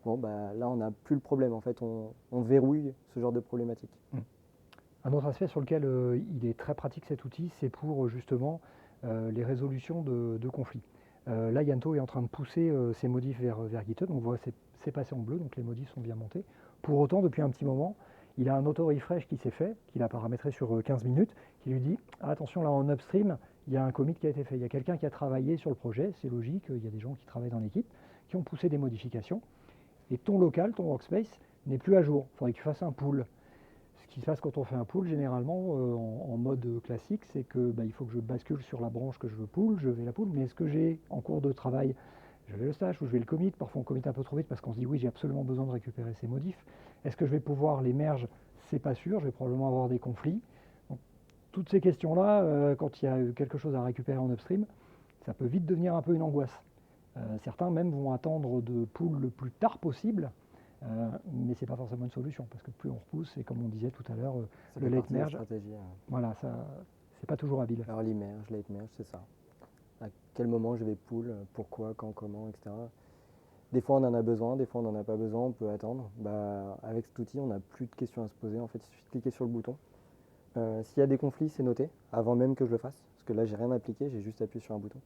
Bon, bah là, on n'a plus le problème. En fait, on verrouille ce genre de problématique. Un autre aspect sur lequel il est très pratique cet outil, c'est pour justement les résolutions de conflits. Là, Yanto est en train de pousser ses modifs vers GitHub, donc on voit c'est passé en bleu, donc les modifs sont bien montés. Pour autant, depuis un petit moment, il a un auto-refresh qui s'est fait, qu'il a paramétré sur 15 minutes, qui lui dit attention, là en upstream, il y a un commit qui a été fait. Il y a quelqu'un qui a travaillé sur le projet, c'est logique, il y a des gens qui travaillent dans l'équipe, qui ont poussé des modifications, et ton local, ton workspace, n'est plus à jour. Il faudrait que tu fasses un pull. Ce qui se passe quand on fait un pull, généralement, en mode classique, c'est que il faut que je bascule sur la branche que je veux pull, je vais la pull, mais est-ce que j'ai en cours de travail, je vais le stash ou je vais le commit, parfois on commit un peu trop vite parce qu'on se dit oui, j'ai absolument besoin de récupérer ces modifs. Est-ce que je vais pouvoir les merge? C'est pas sûr, je vais probablement avoir des conflits. Donc, toutes ces questions-là, quand il y a quelque chose à récupérer en upstream, ça peut vite devenir un peu une angoisse. Certains même vont attendre de pull le plus tard possible, mais ce n'est pas forcément une solution, parce que plus on repousse, et comme on disait tout à l'heure, Ça le fait late partie de la merge, stratégie. voilà, ça, c'est pas toujours habile. Early merge, late merge, c'est ça. À quel moment je vais pull, pourquoi, quand, comment, etc. Des fois on en a besoin, des fois on n'en a pas besoin, on peut attendre. Avec cet outil, on n'a plus de questions à se poser. En fait, il suffit de cliquer sur le bouton. S'il y a des conflits, c'est noté, avant même que je le fasse. Parce que là, j'ai rien appliqué, j'ai juste appuyé sur un bouton.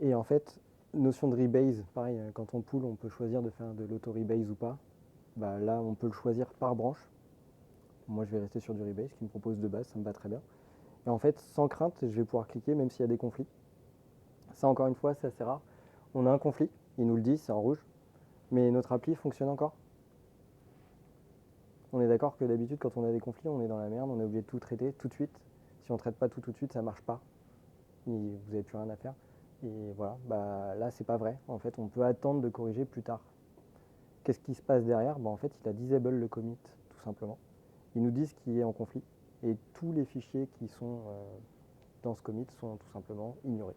Et en fait, notion de rebase, pareil, quand on pull, on peut choisir de faire de l'auto-rebase ou pas. Là, on peut le choisir par branche. Moi, je vais rester sur du rebase, qui me propose de base, ça me va très bien. Et en fait, sans crainte, je vais pouvoir cliquer même s'il y a des conflits. Ça, encore une fois, c'est assez rare. On a un conflit, il nous le dit, c'est en rouge, mais notre appli fonctionne encore. On est d'accord que d'habitude, quand on a des conflits, on est dans la merde, on est obligé de tout traiter tout de suite. Si on ne traite pas tout de suite, ça ne marche pas. Vous n'avez plus rien à faire. Et voilà, là, c'est pas vrai. En fait, on peut attendre de corriger plus tard. Qu'est-ce qui se passe derrière? En fait, il a disable le commit, tout simplement. Il nous dit ce qui est en conflit. Et tous les fichiers qui sont dans ce commit sont tout simplement ignorés.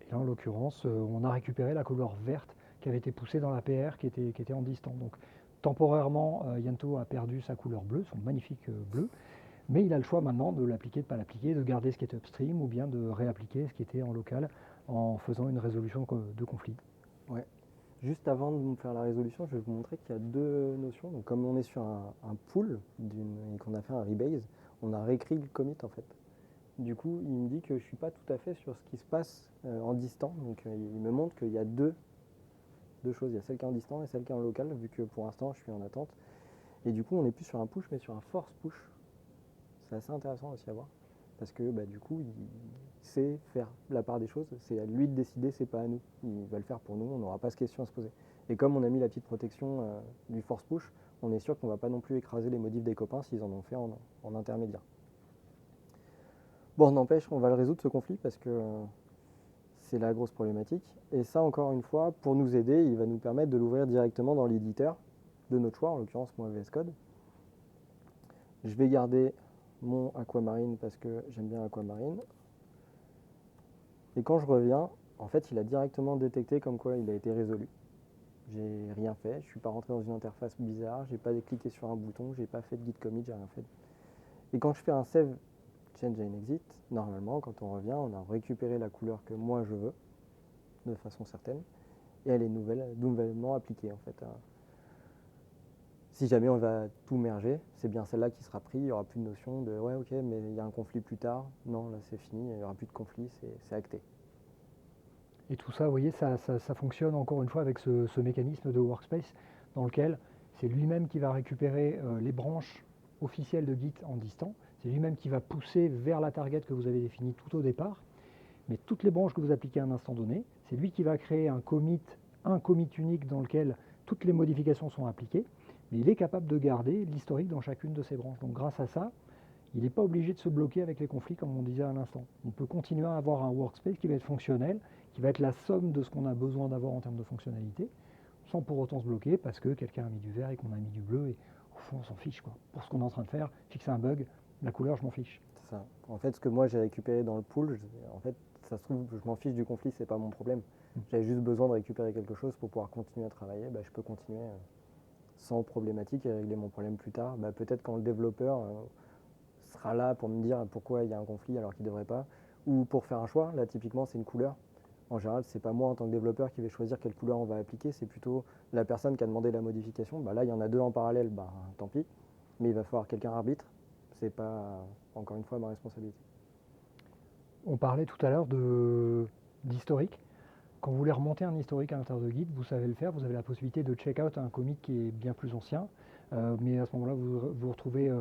Et là, en l'occurrence, on a récupéré la couleur verte qui avait été poussée dans la PR qui était en distant. Donc, temporairement, Yanto a perdu sa couleur bleue, son magnifique bleu, mais il a le choix maintenant de l'appliquer, de ne pas l'appliquer, de garder ce qui était upstream ou bien de réappliquer ce qui était en local en faisant une résolution de conflit. Ouais. Juste avant de vous faire la résolution, je vais vous montrer qu'il y a deux notions. Donc, comme on est sur un pool et qu'on a fait un rebase, on a réécrit le commit en fait. Du coup, il me dit que je ne suis pas tout à fait sur ce qui se passe en distant. Donc, il me montre qu'il y a deux choses. Il y a celle qui est en distant et celle qui est en local, vu que pour l'instant, je suis en attente. Et du coup, on n'est plus sur un push, mais sur un force push. C'est assez intéressant aussi à voir. Parce que du coup, il sait faire la part des choses. C'est à lui de décider, c'est pas à nous. Il va le faire pour nous, on n'aura pas de question à se poser. Et comme on a mis la petite protection du force push, on est sûr qu'on ne va pas non plus écraser les modifs des copains s'ils en ont fait en intermédiaire. Bon, n'empêche, on va le résoudre ce conflit parce que c'est la grosse problématique. Et ça, encore une fois, pour nous aider, il va nous permettre de l'ouvrir directement dans l'éditeur de notre choix, en l'occurrence moi VS Code. Je vais garder mon Aquamarine parce que j'aime bien Aquamarine. Et quand je reviens, en fait, il a directement détecté comme quoi il a été résolu. J'ai rien fait, je suis pas rentré dans une interface bizarre, j'ai pas cliqué sur un bouton, j'ai pas fait de git commit, j'ai rien fait. Et quand je fais un save change and exit, normalement, quand on revient, on a récupéré la couleur que moi je veux, de façon certaine, et elle est nouvellement appliquée en fait. Si jamais on va tout merger, c'est bien celle-là qui sera prise, il n'y aura plus de notion de ouais ok mais il y a un conflit plus tard, non là c'est fini, il n'y aura plus de conflit, c'est acté. Et tout ça, vous voyez, ça fonctionne encore une fois avec ce mécanisme de workspace dans lequel c'est lui-même qui va récupérer les branches officielles de Git en distant, c'est lui-même qui va pousser vers la target que vous avez définie tout au départ, mais toutes les branches que vous appliquez à un instant donné, c'est lui qui va créer un commit unique dans lequel toutes les modifications sont appliquées, mais il est capable de garder l'historique dans chacune de ces branches. Donc grâce à ça, il n'est pas obligé de se bloquer avec les conflits comme on disait à l'instant. On peut continuer à avoir un workspace qui va être fonctionnel, qui va être la somme de ce qu'on a besoin d'avoir en termes de fonctionnalité, sans pour autant se bloquer parce que quelqu'un a mis du vert et qu'on a mis du bleu et au fond on s'en fiche quoi. Pour ce qu'on est en train de faire, fixer un bug, la couleur je m'en fiche. C'est ça. En fait, ce que moi j'ai récupéré dans le pool, en fait, ça se trouve, je m'en fiche du conflit, c'est pas mon problème. J'avais juste besoin de récupérer quelque chose pour pouvoir continuer à travailler, je peux continuer sans problématique et régler mon problème plus tard. Bah, peut-être quand le développeur sera là pour me dire pourquoi il y a un conflit alors qu'il ne devrait pas, ou pour faire un choix. Là, typiquement, c'est une couleur. En général, c'est pas moi en tant que développeur qui vais choisir quelle couleur on va appliquer, c'est plutôt la personne qui a demandé la modification. Bah, là, il y en a deux en parallèle, bah, tant pis, mais il va falloir quelqu'un arbitre. C'est pas, encore une fois, ma responsabilité. On parlait tout à l'heure d'historique. Quand vous voulez remonter un historique à l'intérieur de Git, vous savez le faire, vous avez la possibilité de check-out un commit qui est bien plus ancien, mais à ce moment-là, vous vous retrouvez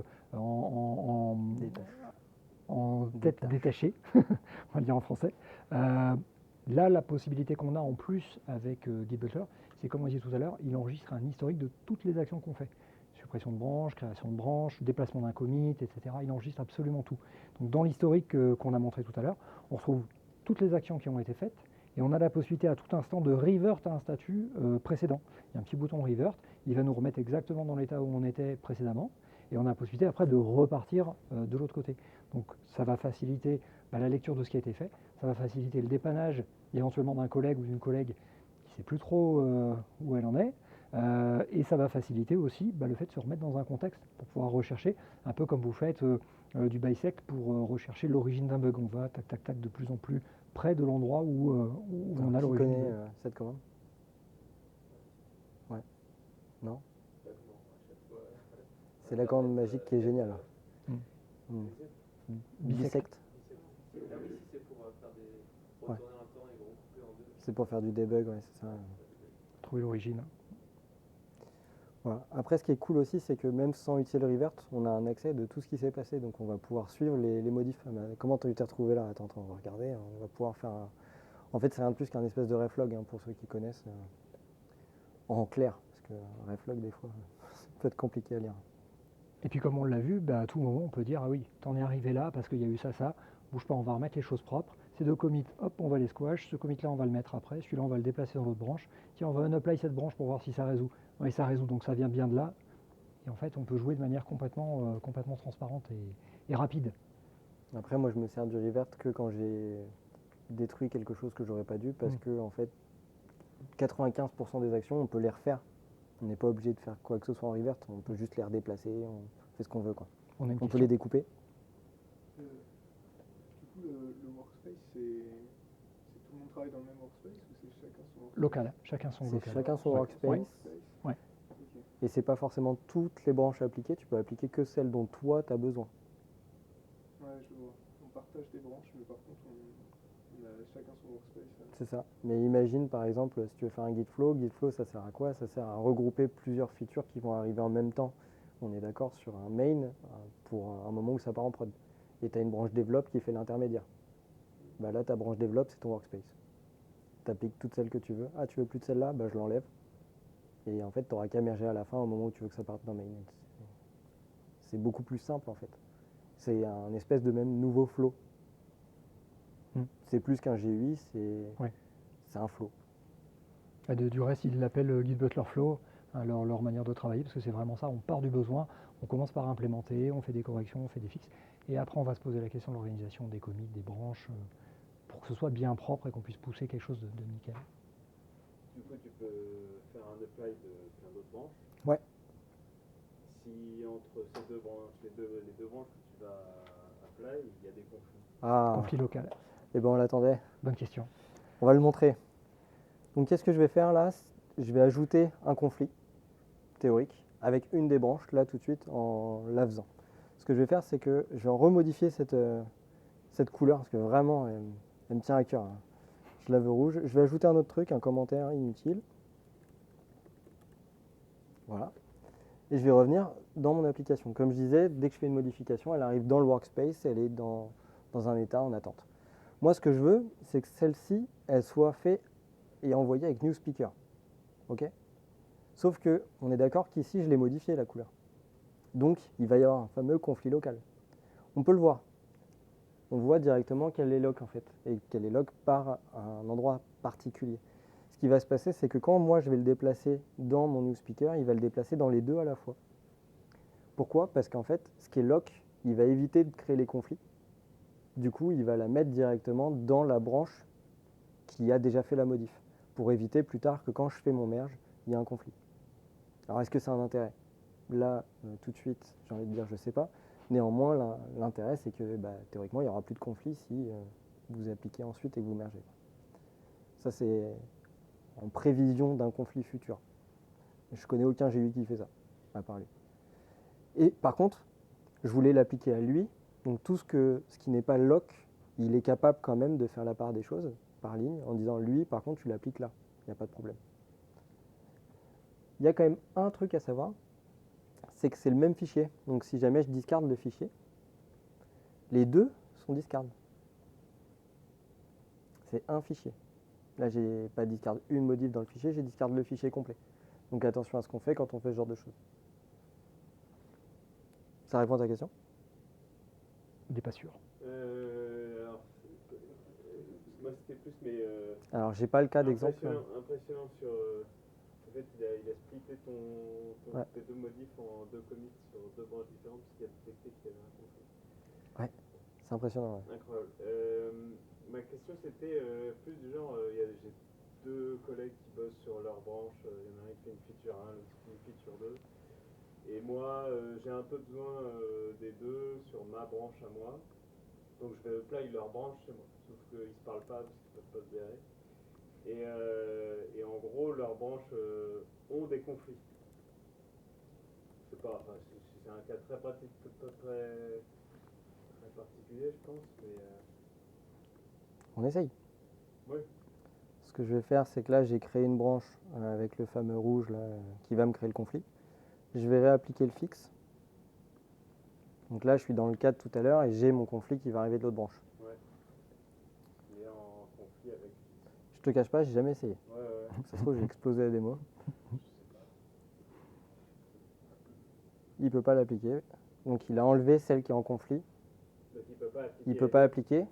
en tête détachée, on va le dire en français. Là, la possibilité qu'on a en plus avec Git Butler, c'est comme on disait tout à l'heure, il enregistre un historique de toutes les actions qu'on fait. Suppression de branche, création de branche, déplacement d'un commit, etc. Il enregistre absolument tout. Donc dans l'historique qu'on a montré tout à l'heure, on retrouve toutes les actions qui ont été faites et on a la possibilité à tout instant de revert à un statut précédent. Il y a un petit bouton revert, il va nous remettre exactement dans l'état où on était précédemment et on a la possibilité après de repartir de l'autre côté. Donc ça va faciliter la lecture de ce qui a été fait, ça va faciliter le dépannage éventuellement d'un collègue ou d'une collègue qui ne sait plus trop où elle en est. Et ça va faciliter aussi le fait de se remettre dans un contexte pour pouvoir rechercher, un peu comme vous faites du bisect pour rechercher l'origine d'un bug. On va tac tac tac de plus en plus près de l'endroit où on a l'origine. Qui connaît cette commande? Ouais. Non? C'est la commande magique qui est géniale. Bisect. Ah oui, si c'est pour faire des... retourner un temps et recouper en deux. C'est pour faire du debug, ouais, c'est ça. Trouver l'origine. Voilà. Après, ce qui est cool aussi, c'est que même sans utiliser le revert, on a un accès de tout ce qui s'est passé. Donc, on va pouvoir suivre les modifs. Ah, comment tu t'es retrouvé là? Attends, on va regarder. On va pouvoir faire En fait, c'est rien de plus qu'un espèce de reflog, pour ceux qui connaissent. En clair, parce que reflog, des fois, ça peut être compliqué à lire. Et puis comme on l'a vu, à tout moment on peut dire ah oui, t'en es arrivé là parce qu'il y a eu ça, bouge pas, on va remettre les choses propres. Ces deux commits, hop, on va les squash, ce commit là on va le mettre après, celui-là on va le déplacer dans l'autre branche. Tiens, on va unapply cette branche pour voir si ça résout. Oui, ça résout, donc ça vient bien de là. Et en fait, on peut jouer de manière complètement transparente et rapide. Après, moi, je me sers du revert que quand j'ai détruit quelque chose que j'aurais pas dû, parce que en fait, 95% des actions, on peut les refaire. On n'est pas obligé de faire quoi que ce soit en revert, on peut juste les redéplacer, on fait ce qu'on veut, quoi. On peut les découper. Du coup, le workspace, c'est tout le monde travaille dans le même workspace ou c'est chacun son workspace? Local, chacun son local. C'est chacun son workspace. Ouais. Okay. Et c'est pas forcément toutes les branches appliquées, tu peux appliquer que celles dont toi tu as besoin. Ouais, je vois. On partage des branches, mais par contre, on a chacun son workspace. C'est ça. Mais imagine par exemple, si tu veux faire un Gitflow, ça sert à quoi? Ça sert à regrouper plusieurs features qui vont arriver en même temps. On est d'accord sur un main pour un moment où ça part en prod. Et tu as une branche develop qui fait l'intermédiaire. Bah là, ta branche develop, c'est ton workspace. Tu appliques toutes celles que tu veux. Ah, tu veux plus de celle-là? Bah je l'enlève. Et en fait, tu n'auras qu'à merger à la fin au moment où tu veux que ça parte dans main. C'est beaucoup plus simple en fait. C'est un espèce de même nouveau flow. C'est plus qu'un GUI, c'est un flow. Du reste, ils l'appellent Git Butler Flow, leur manière de travailler, parce que c'est vraiment ça, on part du besoin, on commence par implémenter, on fait des corrections, on fait des fixes, et après on va se poser la question de l'organisation des commits, des branches, pour que ce soit bien propre et qu'on puisse pousser quelque chose de nickel. Du coup, tu peux faire un apply de plein d'autres branches. Ouais. Si entre ces deux branches, les deux branches que tu vas apply, il y a des conflits. Conflit local. Eh ben on l'attendait. Bonne question. On va le montrer. Donc qu'est-ce que je vais faire là? Je vais ajouter un conflit théorique avec une des branches là tout de suite en la faisant. Ce que je vais faire, c'est que je vais remodifier cette couleur parce que vraiment elle me tient à cœur. Je la veux rouge. Je vais ajouter un autre truc, un commentaire inutile. Voilà. Et je vais revenir dans mon application. Comme je disais, dès que je fais une modification, elle arrive dans le workspace, elle est dans un état en attente. Moi, ce que je veux, c'est que celle-ci, elle soit faite et envoyée avec New Speaker. Ok? Sauf que, on est d'accord qu'ici, je l'ai modifié la couleur. Donc, il va y avoir un fameux conflit local. On peut le voir. On voit directement qu'elle est lock en fait, et qu'elle est lock par un endroit particulier. Ce qui va se passer, c'est que quand moi je vais le déplacer dans mon New Speaker, il va le déplacer dans les deux à la fois. Pourquoi? Parce qu'en fait, ce qui est lock, il va éviter de créer les conflits. Du coup, il va la mettre directement dans la branche qui a déjà fait la modif, pour éviter plus tard que quand je fais mon merge, il y a un conflit. Alors est-ce que c'est un intérêt? Là, tout de suite, j'ai envie de dire je sais pas. Néanmoins, l'intérêt c'est que théoriquement il n'y aura plus de conflit si vous appliquez ensuite et que vous mergez. Ça c'est en prévision d'un conflit futur. Je connais aucun GUI qui fait ça, à part lui. Et par contre, je voulais l'appliquer à lui, donc tout ce qui n'est pas lock, il est capable quand même de faire la part des choses par ligne en disant lui par contre tu l'appliques là, il n'y a pas de problème. Il y a quand même un truc à savoir, c'est que c'est le même fichier, donc si jamais je discarde le fichier, les deux sont discard. C'est un fichier. Là j'ai pas discard une modif dans le fichier, j'ai discard le fichier complet. Donc attention à ce qu'on fait quand on fait ce genre de choses. Ça répond à ta question? Il n'est pas sûr. Alors, moi c'était plus, mais Alors j'ai pas le cas d'exemple. impressionnant sur. En fait, il a splitté tes deux modifs en deux commits sur deux branches différentes parce qu'il a détecté qu'il y avait un conflit. Ouais, c'est impressionnant. Ouais. Incroyable. Ma question c'était plus du genre, j'ai deux collègues qui bossent sur leur branche, il y en a un qui fait une feature 1, l'autre qui fait une feature 2. Et moi, j'ai un peu besoin des deux sur ma branche à moi. Donc je vais apply leur branche chez moi. Sauf qu'ils ne se parlent pas parce qu'ils ne peuvent pas se gérer. Et en gros, leurs branches ont des conflits. C'est pas, enfin, c'est un cas très pratique, très particulier, je pense. Mais On essaye. oui. Ce que je vais faire, c'est que là, j'ai créé une branche avec le fameux rouge là, qui va me créer le conflit. Je vais réappliquer le fixe. Donc là, je suis dans le cas de tout à l'heure et j'ai mon conflit qui va arriver de l'autre branche. Ouais. Il est en conflit avec. Je te cache pas, j'ai jamais essayé. Ouais. Ça se trouve, j'ai explosé la démo. Il peut pas l'appliquer. Donc il a enlevé celle qui est en conflit. Donc il peut pas appliquer. Il peut pas appliquer.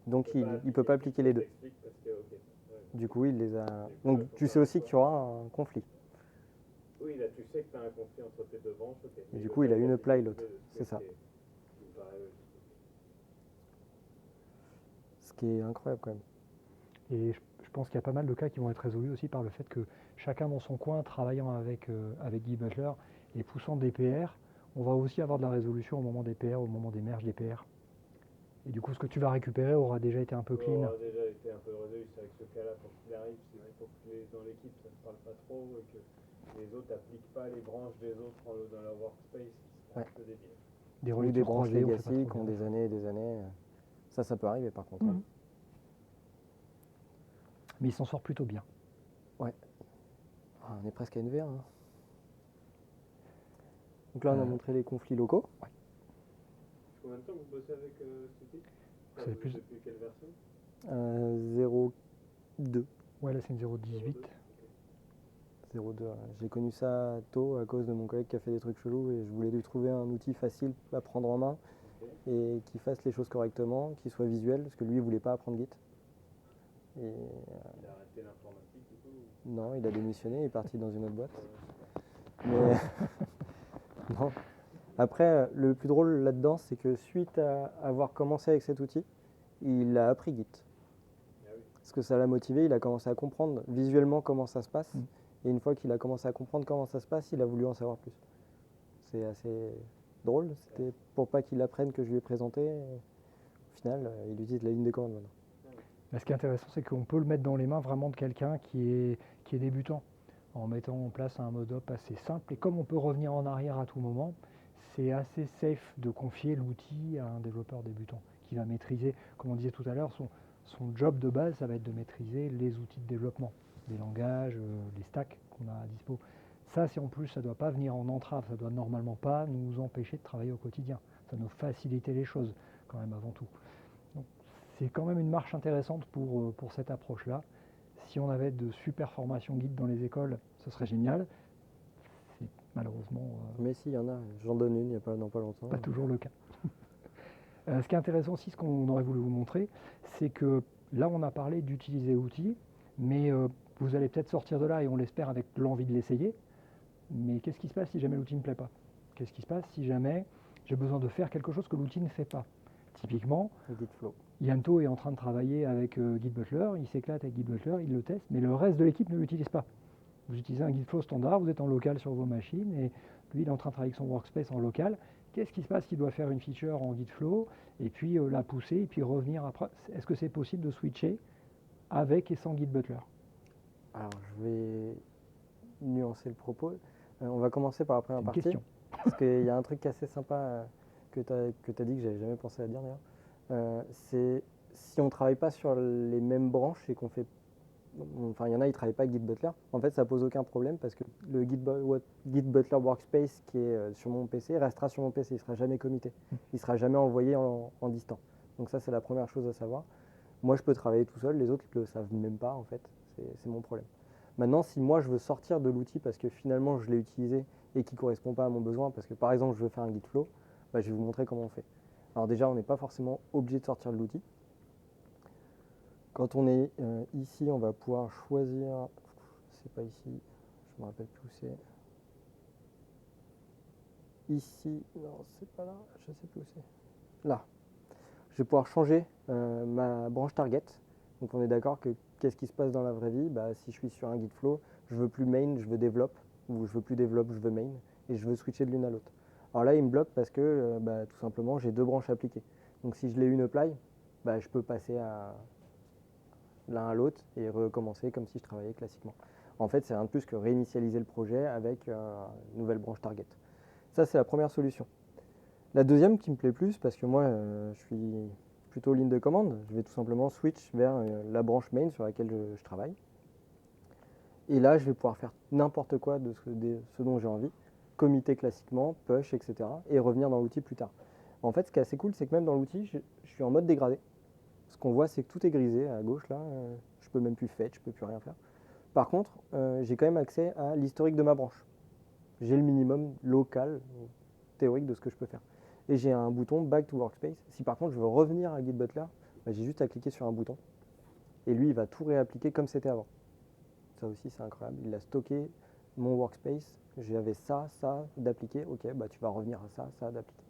Donc il peut pas appliquer les deux. Parce que, okay. Ouais. Du coup, il les a. Donc tu sais aussi qu'il y aura un conflit. Oui, là tu sais que tu as un conflit entre tes deux branches. Okay. Et du coup, il a une apply l'autre. C'est ça. Ce qui est incroyable quand même. Et je pense qu'il y a pas mal de cas qui vont être résolus aussi par le fait que chacun dans son coin, travaillant avec Guy Butler et poussant des PR, on va aussi avoir de la résolution au moment des PR, au moment des merges des PR. Et du coup, ce que tu vas récupérer aura déjà été un peu clean. Aura déjà été un peu résolu. C'est avec ce cas-là, pour qu'il arrive, c'est vrai pour que dans l'équipe ça ne parle pas trop et que les autres n'appliquent pas les branches des autres dans leur workspace, c'est un peu débile. Des Ou des branches legacy qui ont des années et des années. Ça peut arriver par contre. Mmh. Mais il s'en sort plutôt bien. Ouais. Ah, on est presque à une VR. Hein. Donc là, on a montré les conflits locaux. Ouais. Combien de temps vous bossez avec cet outil? Depuis quelle version 0.2. Ouais, là c'est une 0.18. 0.2. J'ai connu ça tôt à cause de mon collègue qui a fait des trucs chelous et je voulais lui trouver un outil facile à prendre en main et qui fasse les choses correctement, qui soit visuel, parce que lui, il voulait pas apprendre Git. Et, il a arrêté l'informatique du coup? Non, il a démissionné, il est parti dans une autre boîte. Mais non. Après, le plus drôle là-dedans, c'est que suite à avoir commencé avec cet outil, il a appris Git. Ah oui. Parce que ça l'a motivé, il a commencé à comprendre visuellement comment ça se passe. Et une fois qu'il a commencé à comprendre comment ça se passe, il a voulu en savoir plus. C'est assez drôle. C'était pour pas qu'il apprenne que je lui ai présenté. Au final, il utilise la ligne de commande maintenant. Mais ce qui est intéressant, c'est qu'on peut le mettre dans les mains vraiment de quelqu'un qui est débutant, en mettant en place un mode op assez simple. Et comme on peut revenir en arrière à tout moment, c'est assez safe de confier l'outil à un développeur débutant qui va maîtriser, comme on disait tout à l'heure, son job de base, ça va être de maîtriser les outils de développement, les langages, les stacks qu'on a à dispo. Ça, si en plus, ça ne doit pas venir en entrave, ça ne doit normalement pas nous empêcher de travailler au quotidien. Ça nous faciliter les choses, quand même, avant tout. Donc, c'est quand même une marche intéressante pour cette approche-là. Si on avait de super formations guides dans les écoles, ce serait génial. C'est malheureusement... Mais si, il y en a. J'en donne une il n'y a pas longtemps. Pas toujours le cas. Ce qui est intéressant aussi, ce qu'on aurait voulu vous montrer, c'est que là, on a parlé d'utiliser l'outil, mais vous allez peut-être sortir de là, et on l'espère, avec l'envie de l'essayer. Mais qu'est-ce qui se passe si jamais l'outil ne plaît pas? Qu'est-ce qui se passe si jamais j'ai besoin de faire quelque chose que l'outil ne fait pas? Typiquement, Yanto est en train de travailler avec Git Butler, il s'éclate avec Git Butler, il le teste, mais le reste de l'équipe ne l'utilise pas. Vous utilisez un Gitflow standard, vous êtes en local sur vos machines et lui, il est en train de travailler avec son workspace en local. Qu'est-ce qui se passe s'il doit faire une feature en Gitflow et puis la pousser et puis revenir après? Est-ce que c'est possible de switcher avec et sans Git Butler? Alors, je vais nuancer le propos. On va commencer par la première C'est une partie. question. Parce qu'il y a un truc assez sympa que tu as dit que j'avais jamais pensé à dire d'ailleurs. C'est si on ne travaille pas sur les mêmes branches et qu'on fait. Enfin, il y en a, ils ne travaillent pas avec Git Butler. En fait, ça pose aucun problème parce que le Git Butler Workspace qui est sur mon PC restera sur mon PC. Il ne sera jamais commité. Il ne sera jamais envoyé en distant. Donc, ça, c'est la première chose à savoir. Moi, je peux travailler tout seul. Les autres ne le savent même pas, en fait. C'est mon problème. Maintenant, si moi, je veux sortir de l'outil parce que finalement, je l'ai utilisé et qui ne correspond pas à mon besoin, parce que par exemple, je veux faire un Gitflow, bah, je vais vous montrer comment on fait. Alors déjà, on n'est pas forcément obligé de sortir de l'outil. Quand on est ici, on va pouvoir choisir, c'est pas ici, je me rappelle plus où c'est. Ici, non, c'est pas là, je sais plus où c'est. Là. Je vais pouvoir changer ma branche target. Donc on est d'accord que qu'est-ce qui se passe dans la vraie vie? Bah, si je suis sur un Gitflow, je veux plus main, je veux develop, ou je veux plus develop, je veux main, et je veux switcher de l'une à l'autre. Alors là, il me bloque parce que bah, tout simplement, j'ai deux branches appliquées. Donc si je l'ai une apply, bah, je peux passer à l'un à l'autre et recommencer comme si je travaillais classiquement. En fait, c'est rien de plus que réinitialiser le projet avec une nouvelle branche target. Ça, c'est la première solution. La deuxième qui me plaît plus, parce que moi, je suis plutôt ligne de commande, je vais tout simplement switch vers la branche main sur laquelle je travaille. Et là, je vais pouvoir faire n'importe quoi de ce dont j'ai envie, commiter classiquement, push, etc. et revenir dans l'outil plus tard. En fait, ce qui est assez cool, c'est que même dans l'outil, je suis en mode dégradé. Ce qu'on voit, c'est que tout est grisé à gauche, là. Je peux même plus fetch, je peux plus rien faire. Par contre, j'ai quand même accès à l'historique de ma branche. J'ai le minimum local, théorique de ce que je peux faire. Et j'ai un bouton Back to Workspace. Si par contre je veux revenir à Git Butler, bah, j'ai juste à cliquer sur un bouton. Et lui, il va tout réappliquer comme c'était avant. Ça aussi, c'est incroyable. Il a stocké mon workspace. J'avais ça d'appliquer. Ok, bah tu vas revenir à ça d'appliquer.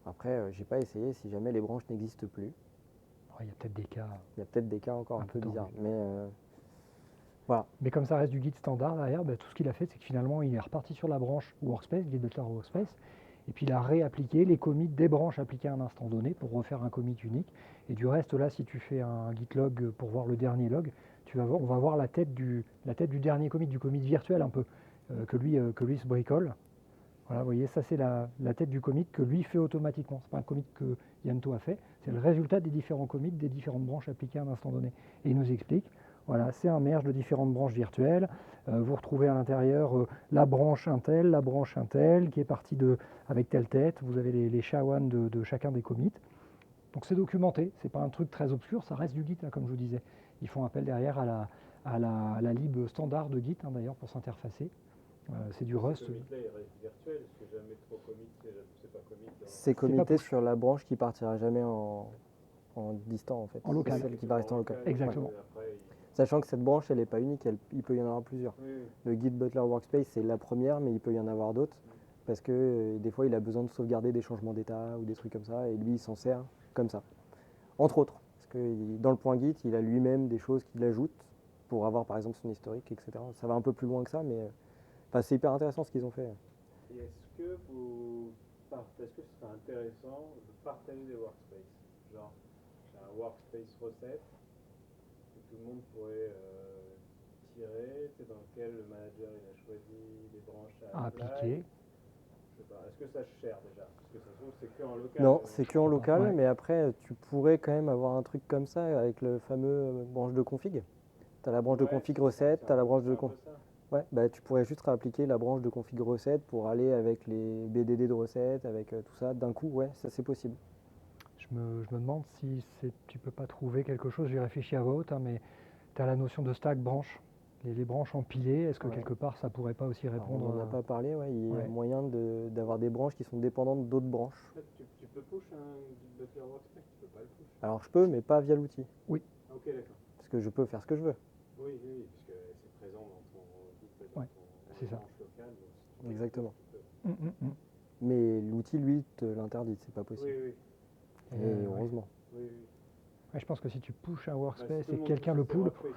Après, j'ai pas essayé si jamais les branches n'existent plus. Il y a peut-être des cas. Il y a peut-être des cas encore un peu bizarres. Mais voilà. Mais comme ça reste du Git standard derrière, bah, tout ce qu'il a fait, c'est que finalement, il est reparti sur la branche Workspace, Git Butler Workspace, et puis il a réappliqué les commits des branches appliquées à un instant donné pour refaire un commit unique. Et du reste, là, si tu fais un git log pour voir le dernier log, on va voir la tête du dernier commit, du commit virtuel un peu, que lui se bricole. Voilà, vous voyez, ça c'est la tête du commit que lui fait automatiquement. Ce n'est pas un commit que Yanto a fait, c'est le résultat des différents commits des différentes branches appliquées à un instant donné. Et il nous explique, voilà, c'est un merge de différentes branches virtuelles. Vous retrouvez à l'intérieur la branche Intel qui est partie avec telle tête. Vous avez les SHA-1 de chacun des commits. Donc c'est documenté, c'est pas un truc très obscur, ça reste du Git, là, comme je vous disais. Ils font appel derrière à la lib standard de Git, d'ailleurs, pour s'interfacer. C'est du Rust. Ce commit-là est virtuel, parce que jamais trop commit, c'est pas commit. C'est commité sur la branche qui partira jamais en distant en fait. En local. C'est celle qui va rester en local. Exactement. Après, Sachant que cette branche, elle n'est pas unique, il peut y en avoir plusieurs. oui. Le Git Butler Workspace, c'est la première, mais il peut y en avoir d'autres. Parce que des fois, il a besoin de sauvegarder des changements d'état ou des trucs comme ça, et lui, il s'en sert comme ça. Entre autres. Parce que dans le point Git, il a lui-même des choses qu'il ajoute pour avoir par exemple son historique, etc. Ça va un peu plus loin que ça, mais c'est hyper intéressant ce qu'ils ont fait. Et est-ce que ce serait intéressant de partager des workspaces? Genre, j'ai un workspace recette que tout le monde pourrait tirer, c'est dans lequel le manager il a choisi des branches à appliquer. Je sais pas, est-ce que ça se cher déjà? Parce que ça se trouve c'est que en local. Non, c'est que en local, Ouais. mais après, tu pourrais quand même avoir un truc comme ça avec le fameux branche de config. Tu as la branche de config recette, tu as la branche de config. Ouais, bah, tu pourrais juste réappliquer la branche de config recette pour aller avec les BDD de recette, avec tout ça d'un coup. Ouais, ça c'est possible. Je me demande si tu peux pas trouver quelque chose, j'ai réfléchi à voix haute, mais tu as la notion de stack branche, les branches empilées, est-ce que quelque part ça pourrait pas aussi répondre? Alors, on n'en a pas parlé, ouais, il y a Ouais. moyen d'avoir des branches qui sont dépendantes d'autres branches. En fait, tu peux push un Git Butler Workspace, tu peux pas le push. Alors je peux, mais pas via l'outil. Ah, ok, d'accord. Parce que je peux faire ce que je veux. Oui, parce que c'est présent dans ton Git Butler, Ouais, c'est ça. branche locale. Donc si tu veux, Exactement. tu peux. Mais l'outil, lui, te l'interdit, c'est pas possible. Oui. Et heureusement. Oui. Ouais, je pense que si tu pushes un Bah, workspace si tout et le que monde quelqu'un touche le ses pull, workspaces,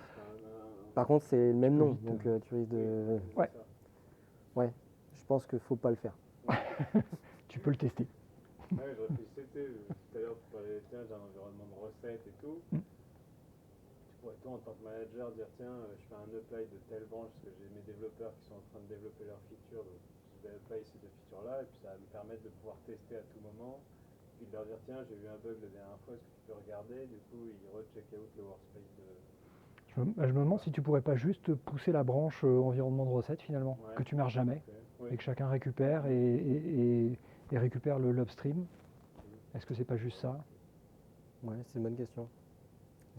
Par contre, c'est le même peux tout vite, donc tu risques de... c'est Ouais. ça. Ouais, je pense qu'il ne faut pas le faire. Tu peux le tester. Ouais, je réfléchissais, tout à l'heure tu parlais, tiens, j'ai un environnement de recettes et tout. Mm. Tu pourrais toi en tant que manager dire, tiens, je fais un apply de telle branche parce que j'ai mes développeurs qui sont en train de développer leurs features, donc je vais apply ces deux features-là, et puis ça va me permettre de pouvoir tester à tout moment, puis de leur dire, tiens, j'ai eu un bug la dernière fois, est-ce que tu peux regarder? Du coup, ils recheck out le workspace de... Je me demande si tu pourrais pas juste pousser la branche environnement de recette finalement, Ouais. que tu marches jamais, Ok. Oui. et que chacun récupère et récupère le l'upstream. Est-ce que c'est pas juste ça? Ouais, c'est une bonne question.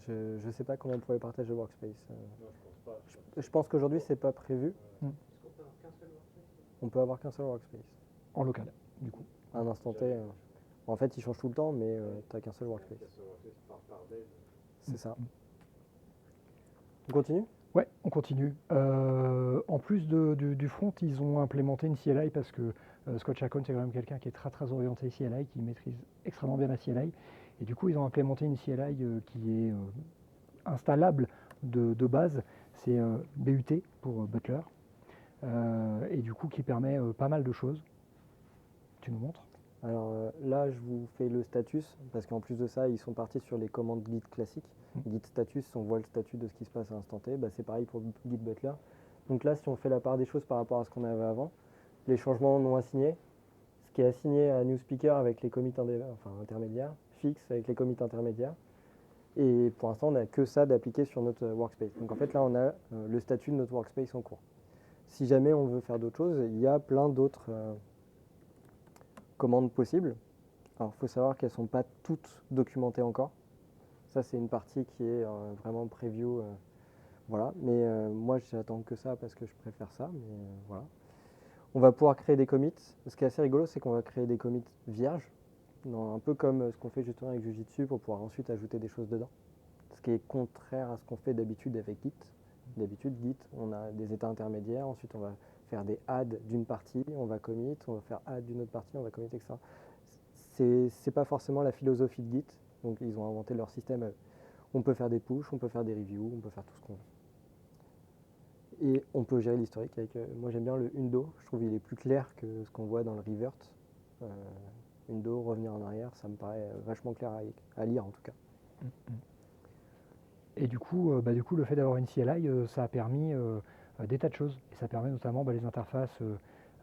Je ne sais pas comment on pourrait partager le workspace. Non, je pense pas. Je pense qu'aujourd'hui, c'est pas prévu. Est-ce qu'on peut avoir qu'un seul workspace? On peut avoir qu'un seul workspace. En local, du coup. À un instant T. En fait, il change tout le temps, mais tu n'as qu'un seul workspace. Par dev. C'est ça. On continue? Ouais, on continue. En plus du front, ils ont implémenté une CLI parce que Scott Chacon, c'est quand même quelqu'un qui est très très orienté CLI, qui maîtrise extrêmement bien la CLI. Et du coup, ils ont implémenté une CLI qui est installable de base. C'est BUT pour Butler. Et du coup, qui permet pas mal de choses. Tu nous montres? Alors là, je vous fais le status, parce qu'en plus de ça, ils sont partis sur les commandes Git classiques. Git status, on voit le statut de ce qui se passe à l'instant T. Bah, c'est pareil pour Git Butler. Donc là, si on fait la part des choses par rapport à ce qu'on avait avant, les changements non assignés, ce qui est assigné à NewSpeaker avec les commits intermédiaires, fixe avec les commits intermédiaires. Et pour l'instant, on n'a que ça d'appliquer sur notre workspace. Donc en fait, là, on a le statut de notre workspace en cours. Si jamais on veut faire d'autres choses, il y a plein d'autres commandes possibles. Alors, il faut savoir qu'elles ne sont pas toutes documentées encore. Ça, c'est une partie qui est vraiment preview. Voilà. Mais moi, j'attends que ça parce que je préfère ça. Mais voilà. On va pouvoir créer des commits. Ce qui est assez rigolo, c'est qu'on va créer des commits vierges, un peu comme ce qu'on fait justement avec Jujitsu pour pouvoir ensuite ajouter des choses dedans. Ce qui est contraire à ce qu'on fait d'habitude avec Git. D'habitude, Git, on a des états intermédiaires. Ensuite, on va faire des adds d'une partie, on va commit. On va faire add d'une autre partie, on va commit, etc. C'est pas forcément la philosophie de Git, donc ils ont inventé leur système à eux. On peut faire des push, on peut faire des reviews, on peut faire tout ce qu'on veut. Et on peut gérer l'historique avec, moi j'aime bien le undo, je trouve qu'il est plus clair que ce qu'on voit dans le revert. Undo, revenir en arrière, ça me paraît vachement clair à lire en tout cas. Et du coup, le fait d'avoir une CLI, ça a permis des tas de choses. Et ça permet notamment les interfaces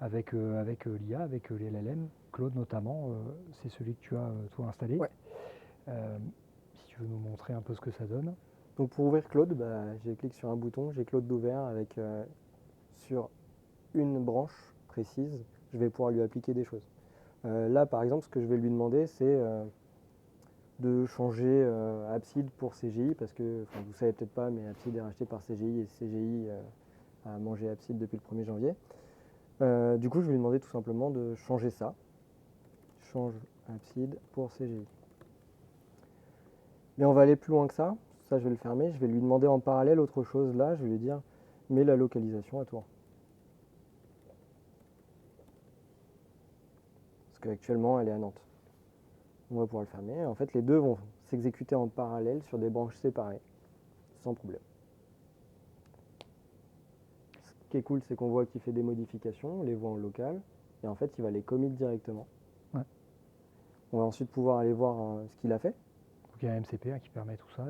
avec l'IA, avec les LLM. Claude notamment, c'est celui que tu as toi installé. Ouais. Si tu veux nous montrer un peu ce que ça donne. Donc pour ouvrir Claude, j'ai cliqué sur un bouton, j'ai Claude d'ouvert avec sur une branche précise, je vais pouvoir lui appliquer des choses. Là par exemple, ce que je vais lui demander, c'est de changer Appseed pour CGI, parce que vous savez peut-être pas, mais Appseed est racheté par CGI et CGI a mangé Appseed depuis le 1er janvier. Du coup, je vais lui demander tout simplement de changer ça. Change Appseed pour CGI. Mais on va aller plus loin que ça. Ça, je vais le fermer. Je vais lui demander en parallèle autre chose là. Je vais lui dire, mets la localisation à Tours. Parce qu'actuellement, elle est à Nantes. On va pouvoir le fermer. En fait, les deux vont s'exécuter en parallèle sur des branches séparées, sans problème. Ce qui est cool, c'est qu'on voit qu'il fait des modifications, on les voit en local, et en fait, il va les commit directement. Ouais. On va ensuite pouvoir aller voir ce qu'il a fait. Donc il y a un MCP qui permet tout ça.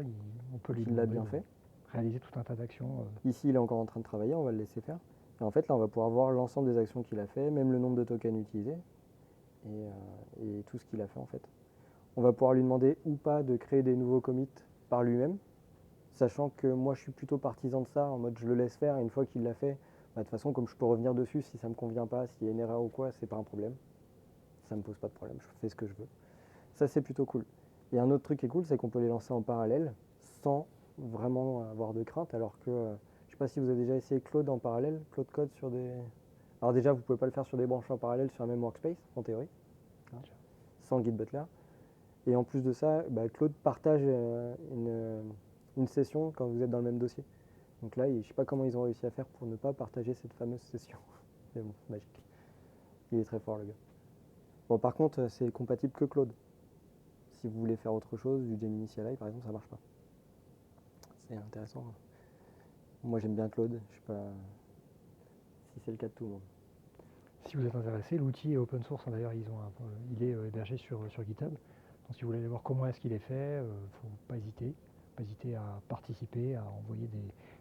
On peut lui Il l'a demander bien de fait. réaliser tout un tas d'actions. Ici, il est encore en train de travailler, on va le laisser faire. Et en fait, là, on va pouvoir voir l'ensemble des actions qu'il a fait, même le nombre de tokens utilisés, et tout ce qu'il a fait en fait. On va pouvoir lui demander ou pas de créer des nouveaux commits par lui-même, sachant que moi, je suis plutôt partisan de ça, en mode je le laisse faire, et une fois qu'il l'a fait, de toute façon, comme je peux revenir dessus, si ça me convient pas, s'il y a une erreur ou quoi, c'est pas un problème. Ça me pose pas de problème, je fais ce que je veux. Ça, c'est plutôt cool. Et un autre truc qui est cool, c'est qu'on peut les lancer en parallèle, sans vraiment avoir de crainte, alors que je sais pas si vous avez déjà essayé Claude en parallèle, Claude Code sur des... Alors déjà, vous pouvez pas le faire sur des branches en parallèle sur un même workspace, en théorie, sans Git Butler. Et en plus de ça, Claude partage une session quand vous êtes dans le même dossier. Donc là, je ne sais pas comment ils ont réussi à faire pour ne pas partager cette fameuse session. Mais bon, magique. Il est très fort, le gars. Bon, par contre, c'est compatible que Claude. Si vous voulez faire autre chose, du Gemini CLI par exemple, ça marche pas. C'est intéressant. Moi j'aime bien Claude, je sais pas si c'est le cas de tout le monde. Si vous êtes intéressé, l'outil est open source, hein, d'ailleurs il est hébergé sur GitHub. Donc si vous voulez aller voir comment est-ce qu'il est fait, faut pas hésiter à participer, à envoyer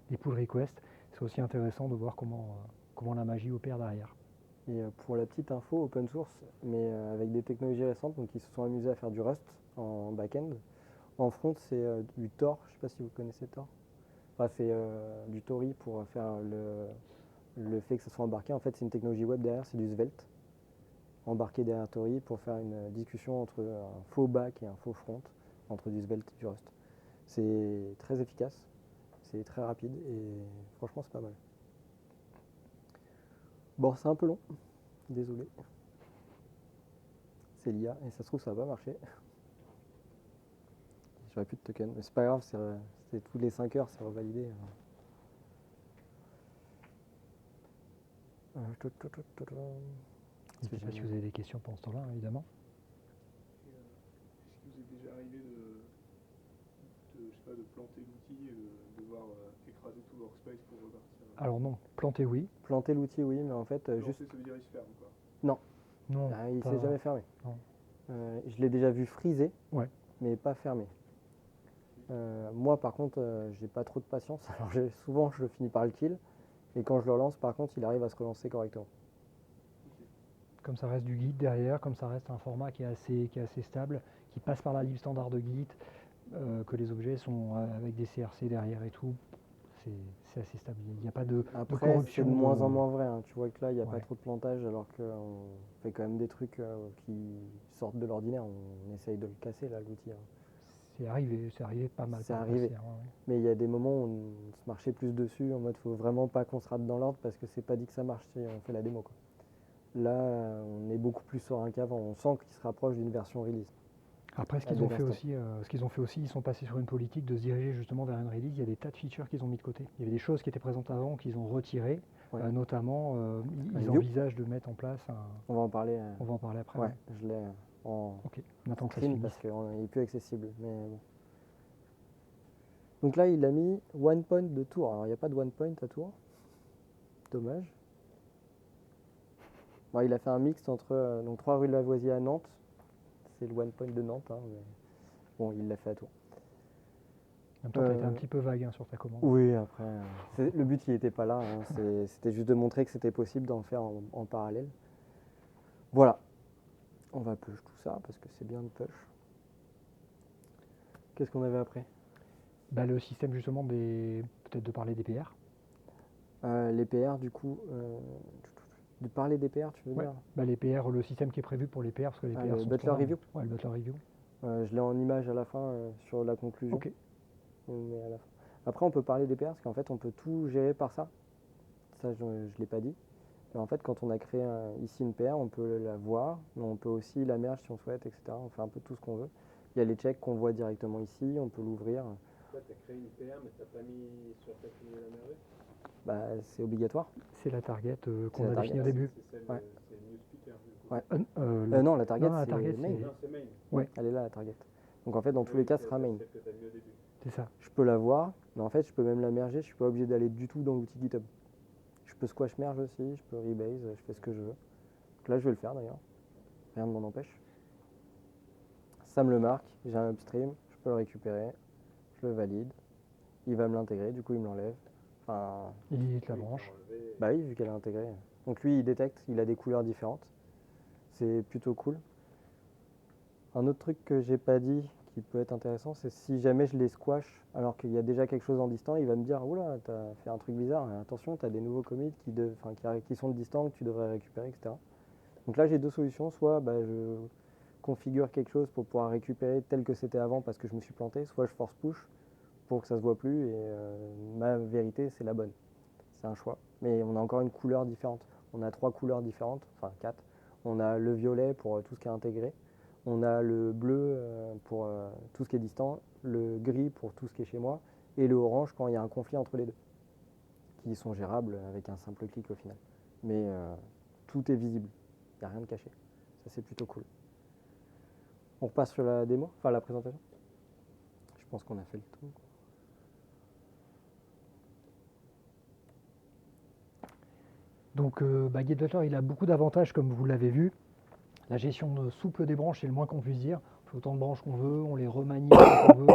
des pull requests. C'est aussi intéressant de voir comment la magie opère derrière. Et pour la petite info, open source, mais avec des technologies récentes, donc ils se sont amusés à faire du Rust en back-end. En front, c'est du Tor, je sais pas si vous connaissez Tor. Enfin, c'est du Tori pour faire le fait que ça soit embarqué. En fait, c'est une technologie web derrière, c'est du Svelte, embarqué derrière Tori pour faire une discussion entre un faux back et un faux front, entre du Svelte et du Rust. C'est très efficace, c'est très rapide et franchement, c'est pas mal. Bon, c'est un peu long, désolé. C'est l'IA et ça se trouve, ça va pas marcher. J'aurais plus de token, mais c'est pas grave, c'est tous les 5 heures, c'est revalidé. N'hésitez pas si vous avez des questions pendant ce temps-là, évidemment. Et, est-ce qu'il vous est déjà arrivé je sais pas, de planter l'outil et de devoir écraser tout le workspace pour repartir? Alors non, planter oui. Planter l'outil, oui, mais en fait, Planter, juste. ça veut dire il se ferme, quoi. Non, Il pas- s'est jamais fermé. non. Je l'ai déjà vu friser, Ouais. mais pas fermé. Moi, par contre, j'ai pas trop de patience. Alors, souvent, je finis par le kill. Et quand je le relance, par contre, il arrive à se relancer correctement. Comme ça reste du Git derrière, comme ça reste un format qui est assez stable, qui passe par la lib standard de Git, que les objets sont avec des CRC derrière et tout, c'est assez stable. Il n'y a pas de Après, c'est corruption. de moins en moins vrai. Hein. Tu vois que là, il n'y a pas Ouais. trop de plantage, alors qu'on fait quand même des trucs qui sortent de l'ordinaire. On essaye de le casser, là, l'outil. Hein. C'est arrivé pas mal. C'est par le arrivé. passé, hein, ouais. Mais il y a des moments où on se marchait plus dessus, en mode, faut vraiment pas qu'on se rate dans l'ordre, parce que c'est pas dit que ça marche si on fait la démo. Quoi. Là, on est beaucoup plus serein qu'avant. On sent qu'il se rapproche d'une version release. Après, ce qu'ils ont fait aussi, ils sont passés sur une politique de se diriger justement vers une release. Il y a des tas de features qu'ils ont mis de côté. Il y avait des choses qui étaient présentes avant qu'ils ont retirées. Ouais. Notamment, ils review. envisagent de mettre en place un. On va en parler. On va en parler après. Ouais, je l'ai en Ok, on attend que ça se stream finisse. parce qu'il est plus accessible. Mais bon. Donc là, il a mis one point de Tours. Alors, il n'y a pas de one point à Tours. Dommage. Bon, il a fait un mix entre donc 3 rue de Lavoisier à Nantes. C'est le one point de Nantes. Hein, mais bon, il l'a fait à Tours. En même temps, tu as été un petit peu vague hein, sur ta commande. Oui, après, le but, il n'était pas là. Hein, c'était juste de montrer que c'était possible d'en faire en parallèle. Voilà. On va push tout ça parce que c'est bien de push. Qu'est-ce qu'on avait après? Bah, le système justement peut-être de parler des PR. Les PR, du coup, de parler des PR, tu veux dire? Bah, les PR, le système qui est prévu pour les PR, parce que les PR le sont Butler standards. Review. Ouais, le Butler Review. Je l'ai en image à la fin sur la conclusion. Ok. Mais à la fin. Après, on peut parler des PR parce qu'en fait, on peut tout gérer par ça. Ça, je ne l'ai pas dit. Mais en fait, quand on a créé ici une PR, on peut la voir, mais on peut aussi la merge si on souhaite, etc. On fait un peu tout ce qu'on veut. Il y a les checks qu'on voit directement ici, on peut l'ouvrir. Toi, tu as créé une PR, mais tu n'as pas mis sur ta fille la merveille? Bah, c'est obligatoire. C'est la target qu'on la a target. définie au début. C'est celle, Ouais. c'est Newspeaker. Du coup. Ouais. Non, la target, non, la c'est target, main. Non, c'est main. Ouais. Elle est là, la target. Donc en fait, dans tous les cas, ce sera main. C'est celle que tu as mis au début. C'est ça. Je peux la voir, mais en fait, je peux même la merger. Je suis pas obligé d'aller du tout dans l'outil GitHub. Je peux squash merge aussi, je peux rebase, je fais ce que je veux. Donc là, je vais le faire d'ailleurs. Rien ne m'en empêche. Ça me le marque, j'ai un upstream, je peux le récupérer, je le valide. Il va me l'intégrer, du coup, il me l'enlève. Enfin, Il limite la branche. bah oui, vu qu'elle est intégrée. Donc lui, il détecte, il a des couleurs différentes. C'est plutôt cool. Un autre truc que j'ai pas dit, qui peut être intéressant, c'est si jamais je les squash alors qu'il y a déjà quelque chose en distant, il va me dire oula, t'as fait un truc bizarre, attention, t'as des nouveaux commits qui sont distants que tu devrais récupérer, etc. Donc là, j'ai deux solutions. Soit je configure quelque chose pour pouvoir récupérer tel que c'était avant parce que je me suis planté, soit je force push pour que ça se voit plus et ma vérité, c'est la bonne. C'est un choix. Mais on a encore une couleur différente. On a 3 couleurs différentes, enfin 4. On a le violet pour tout ce qui est intégré. On a le bleu pour tout ce qui est distant, le gris pour tout ce qui est chez moi, et le orange quand il y a un conflit entre les deux, qui sont gérables avec un simple clic au final. Mais tout est visible, il n'y a rien de caché. Ça, c'est plutôt cool. On repasse sur la démo, enfin la présentation. Je pense qu'on a fait le tour. Donc Git Butler, il a beaucoup d'avantages comme vous l'avez vu. La gestion souple des branches, c'est le moins qu'on puisse dire. On fait autant de branches qu'on veut, on les remanie quand on veut,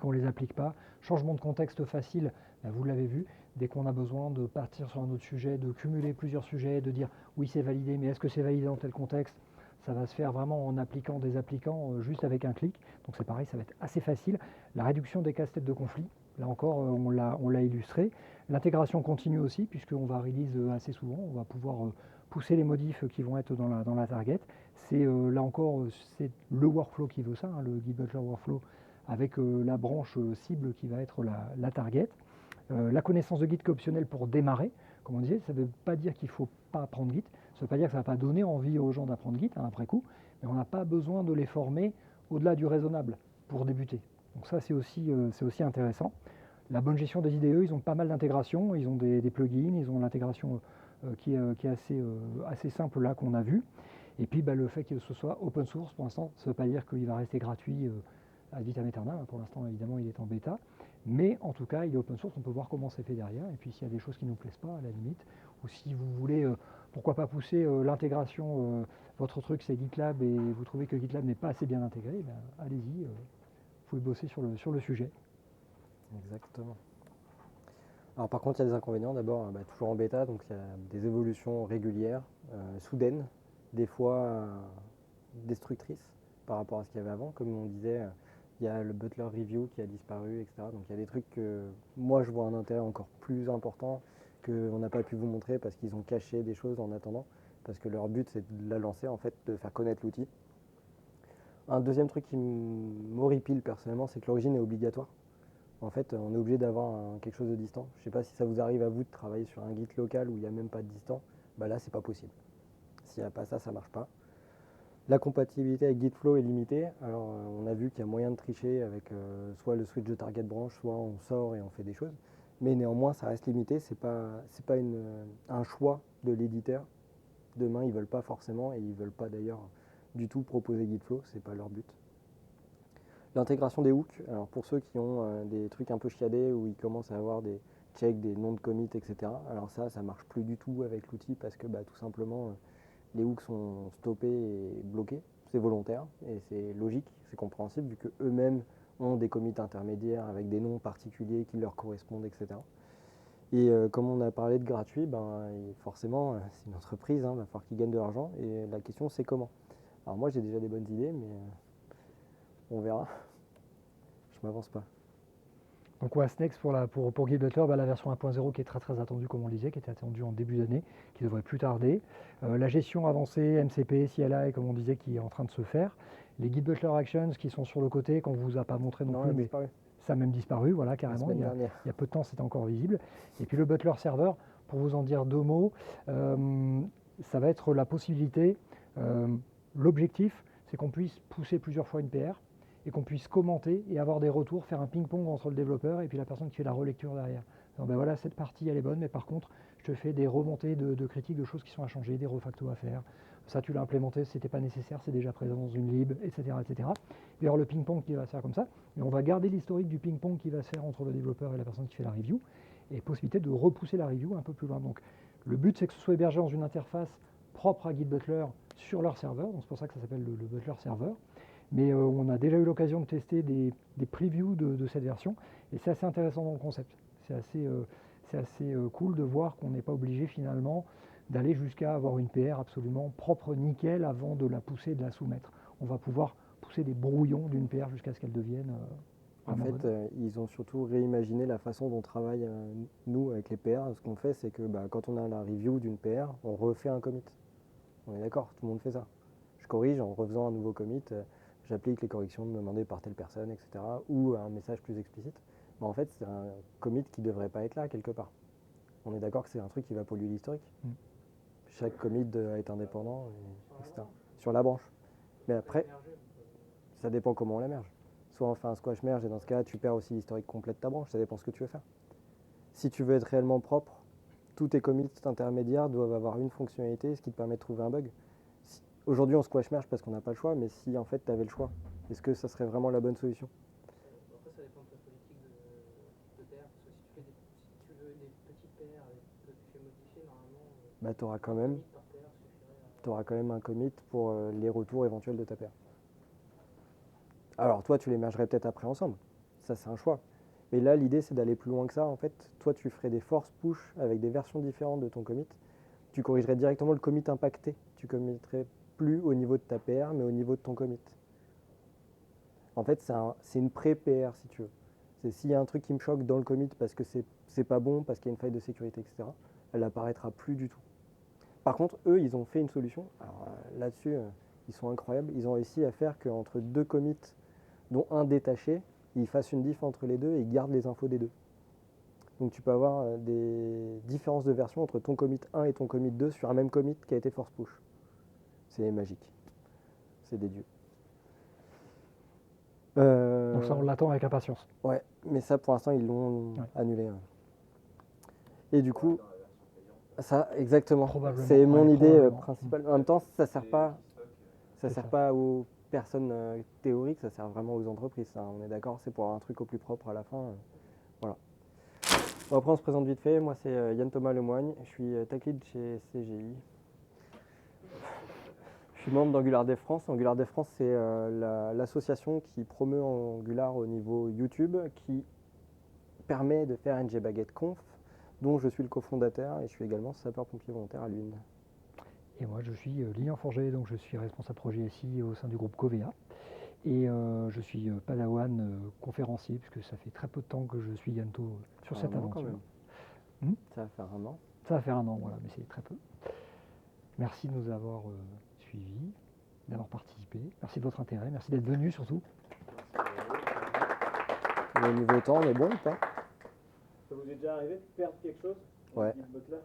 on les applique pas. Changement de contexte facile, vous l'avez vu. Dès qu'on a besoin de partir sur un autre sujet, de cumuler plusieurs sujets, de dire oui c'est validé, mais est-ce que c'est validé dans tel contexte? Ça va se faire vraiment en appliquant des applicants juste avec un clic. Donc c'est pareil, ça va être assez facile. La réduction des casse-têtes de conflit, là encore on l'a illustré. L'intégration continue aussi, puisqu'on va release assez souvent, on va pouvoir pousser les modifs qui vont être dans la target. C'est là encore, c'est le workflow qui veut ça, hein, le Git Butler Workflow, avec la branche cible qui va être la target. La connaissance de Git qui est optionnelle pour démarrer. Comme on disait, ça ne veut pas dire qu'il ne faut pas apprendre Git, ça ne veut pas dire que ça ne va pas donner envie aux gens d'apprendre Git hein, après coup, mais on n'a pas besoin de les former au-delà du raisonnable pour débuter. Donc ça, c'est aussi intéressant. La bonne gestion des IDE, ils ont pas mal d'intégration, ils ont des plugins, ils ont l'intégration qui est assez simple là qu'on a vu. Et puis le fait que ce soit open source, pour l'instant, ça ne veut pas dire qu'il va rester gratuit ad vitam aeternam. Pour l'instant, évidemment, il est en bêta. Mais en tout cas, il est open source, on peut voir comment c'est fait derrière. Et puis s'il y a des choses qui ne nous plaisent pas, à la limite, ou si vous voulez, pourquoi pas pousser l'intégration, votre truc c'est GitLab et vous trouvez que GitLab n'est pas assez bien intégré, allez-y, vous pouvez bosser sur le sujet. Exactement. Alors par contre, il y a des inconvénients. D'abord, toujours en bêta, donc il y a des évolutions régulières, soudaines, des fois destructrices par rapport à ce qu'il y avait avant. Comme on disait, il y a le Butler Review qui a disparu, etc. Donc il y a des trucs que moi je vois un intérêt encore plus important qu'on n'a pas pu vous montrer parce qu'ils ont caché des choses en attendant. Parce que leur but c'est de la lancer, en fait, de faire connaître l'outil. Un deuxième truc qui m'horripile personnellement, c'est que l'origine est obligatoire. En fait, on est obligé d'avoir quelque chose de distant. Je ne sais pas si ça vous arrive à vous de travailler sur un Git local où il n'y a même pas de distant. Là, c'est pas possible. S'il n'y a pas ça, ça ne marche pas. La compatibilité avec Gitflow est limitée. Alors, on a vu qu'il y a moyen de tricher avec soit le switch de target branch, soit on sort et on fait des choses. Mais néanmoins, ça reste limité. C'est pas un choix de l'éditeur. Demain, ils ne veulent pas forcément, et ils ne veulent pas d'ailleurs du tout proposer Gitflow. Ce n'est pas leur but. L'intégration des hooks, alors pour ceux qui ont des trucs un peu chiadés où ils commencent à avoir des checks, des noms de commits, etc. Alors ça marche plus du tout avec l'outil parce que tout simplement les hooks sont stoppés et bloqués. C'est volontaire et c'est logique, c'est compréhensible vu qu'eux-mêmes ont des commits intermédiaires avec des noms particuliers qui leur correspondent, etc. Et comme on a parlé de gratuit, forcément c'est une entreprise, il va falloir qu'ils gagnent de l'argent et la question c'est comment. Alors moi j'ai déjà des bonnes idées mais on verra. Je m'avance pas. Donc what's next pour Git Butler, la version 1.0 qui est très très attendue comme on le disait, qui était attendue en début d'année, qui devrait plus tarder. La gestion avancée, MCP, CLI comme on disait qui est en train de se faire. Les Git Butler Actions qui sont sur le côté, qu'on ne vous a pas montré non plus, mais ça a même disparu, voilà carrément, il y a peu de temps c'était encore visible. Et puis le Butler Server, pour vous en dire deux mots, ça va être la possibilité, l'objectif c'est qu'on puisse pousser plusieurs fois une PR, et qu'on puisse commenter et avoir des retours, faire un ping-pong entre le développeur et puis la personne qui fait la relecture derrière. Donc voilà, cette partie elle est bonne, mais par contre, je te fais des remontées de critiques, de choses qui sont à changer, des refactos à faire. Ça, tu l'as implémenté, c'était pas nécessaire, c'est déjà présent dans une lib, etc. etc. Il y aura le ping-pong qui va se faire comme ça, et on va garder l'historique du ping-pong qui va se faire entre le développeur et la personne qui fait la review, et possibilité de repousser la review un peu plus loin. Donc le but, c'est que ce soit hébergé dans une interface propre à Git Butler sur leur serveur, donc c'est pour ça que ça s'appelle le Butler Server. Mais on a déjà eu l'occasion de tester des previews de cette version et c'est assez intéressant dans le concept. C'est assez cool de voir qu'on n'est pas obligé finalement d'aller jusqu'à avoir une PR absolument propre, nickel, avant de la pousser et de la soumettre. On va pouvoir pousser des brouillons d'une PR jusqu'à ce qu'elle devienne en fait, ils ont surtout réimaginé la façon dont on travaille nous avec les PR. Ce qu'on fait, c'est que quand on a la review d'une PR, on refait un commit. On est d'accord, tout le monde fait ça. Je corrige en refaisant un nouveau commit. J'applique les corrections demandées par telle personne, etc. Ou un message plus explicite. Mais en fait, c'est un commit qui ne devrait pas être là, quelque part. On est d'accord que c'est un truc qui va polluer l'historique. Chaque commit doit être indépendant, etc. Sur la branche. Mais après, ça dépend comment on la merge. Soit on fait un squash merge, et dans ce cas, tu perds aussi l'historique complet de ta branche. Ça dépend ce que tu veux faire. Si tu veux être réellement propre, tous tes commits intermédiaires doivent avoir une fonctionnalité, ce qui te permet de trouver un bug. Aujourd'hui, on squash merge parce qu'on n'a pas le choix, mais si en fait tu avais le choix, est-ce que ça serait vraiment la bonne solution? Après, ça dépend de ta politique de PR, parce que si tu veux des petites PR que tu fais modifier, normalement, bah, tu auras quand même Par paire suffirait t'auras quand même un commit pour les retours éventuels de ta paire. Alors toi, tu les mergerais peut-être après ensemble. Ça, c'est un choix. Mais là, l'idée, c'est d'aller plus loin que ça. En fait, toi, tu ferais des force push avec des versions différentes de ton commit. Tu corrigerais directement le commit impacté. Tu committerais plus au niveau de ta PR, mais au niveau de ton commit. En fait, c'est une pré-PR, si tu veux. C'est s'il y a un truc qui me choque dans le commit parce que c'est pas bon, parce qu'il y a une faille de sécurité, etc., elle apparaîtra plus du tout. Par contre, eux, ils ont fait une solution. Alors là-dessus, ils sont incroyables. Ils ont réussi à faire qu'entre deux commits, dont un détaché, ils fassent une diff entre les deux et ils gardent les infos des deux. Donc tu peux avoir des différences de version entre ton commit 1 et ton commit 2 sur un même commit qui a été force push. C'est magique. C'est des dieux. Donc ça, on l'attend avec impatience. Ouais, mais ça pour l'instant ils l'ont annulé. Et du coup, ça exactement. Probablement. C'est mon Ouais, idée probablement. principale. En même temps, ça sert pas, C'est sert ça. pas aux personnes théoriques, ça sert vraiment aux entreprises. Ça, on est d'accord, c'est pour avoir un truc au plus propre à la fin. Voilà. Bon, après on se présente vite fait. Moi c'est Yann Thomas Lemoigne. Je suis tech lead chez CGI. Je suis membre d'Angular Dev France. Angular Dev France, c'est l'association qui promeut Angular au niveau YouTube, qui permet de faire NGBaguette Conf, dont je suis le cofondateur et je suis également sapeur-pompier volontaire à l'UNE. Et moi, je suis Lilian Forget, donc je suis responsable projet SI au sein du groupe Covea. Et je suis Padawan conférencier, puisque ça fait très peu de temps que je suis Yanto sur cette Un an, quand aventure. même. Ça va faire un an. Ça va faire un an, voilà, mais c'est très peu. Merci de nous avoir suivis, d'avoir participé. Merci de votre intérêt, merci d'être venu surtout. Et au niveau temps, on est bon ou pas? Ça vous est déjà arrivé de perdre quelque chose? Ouais. Guide Butler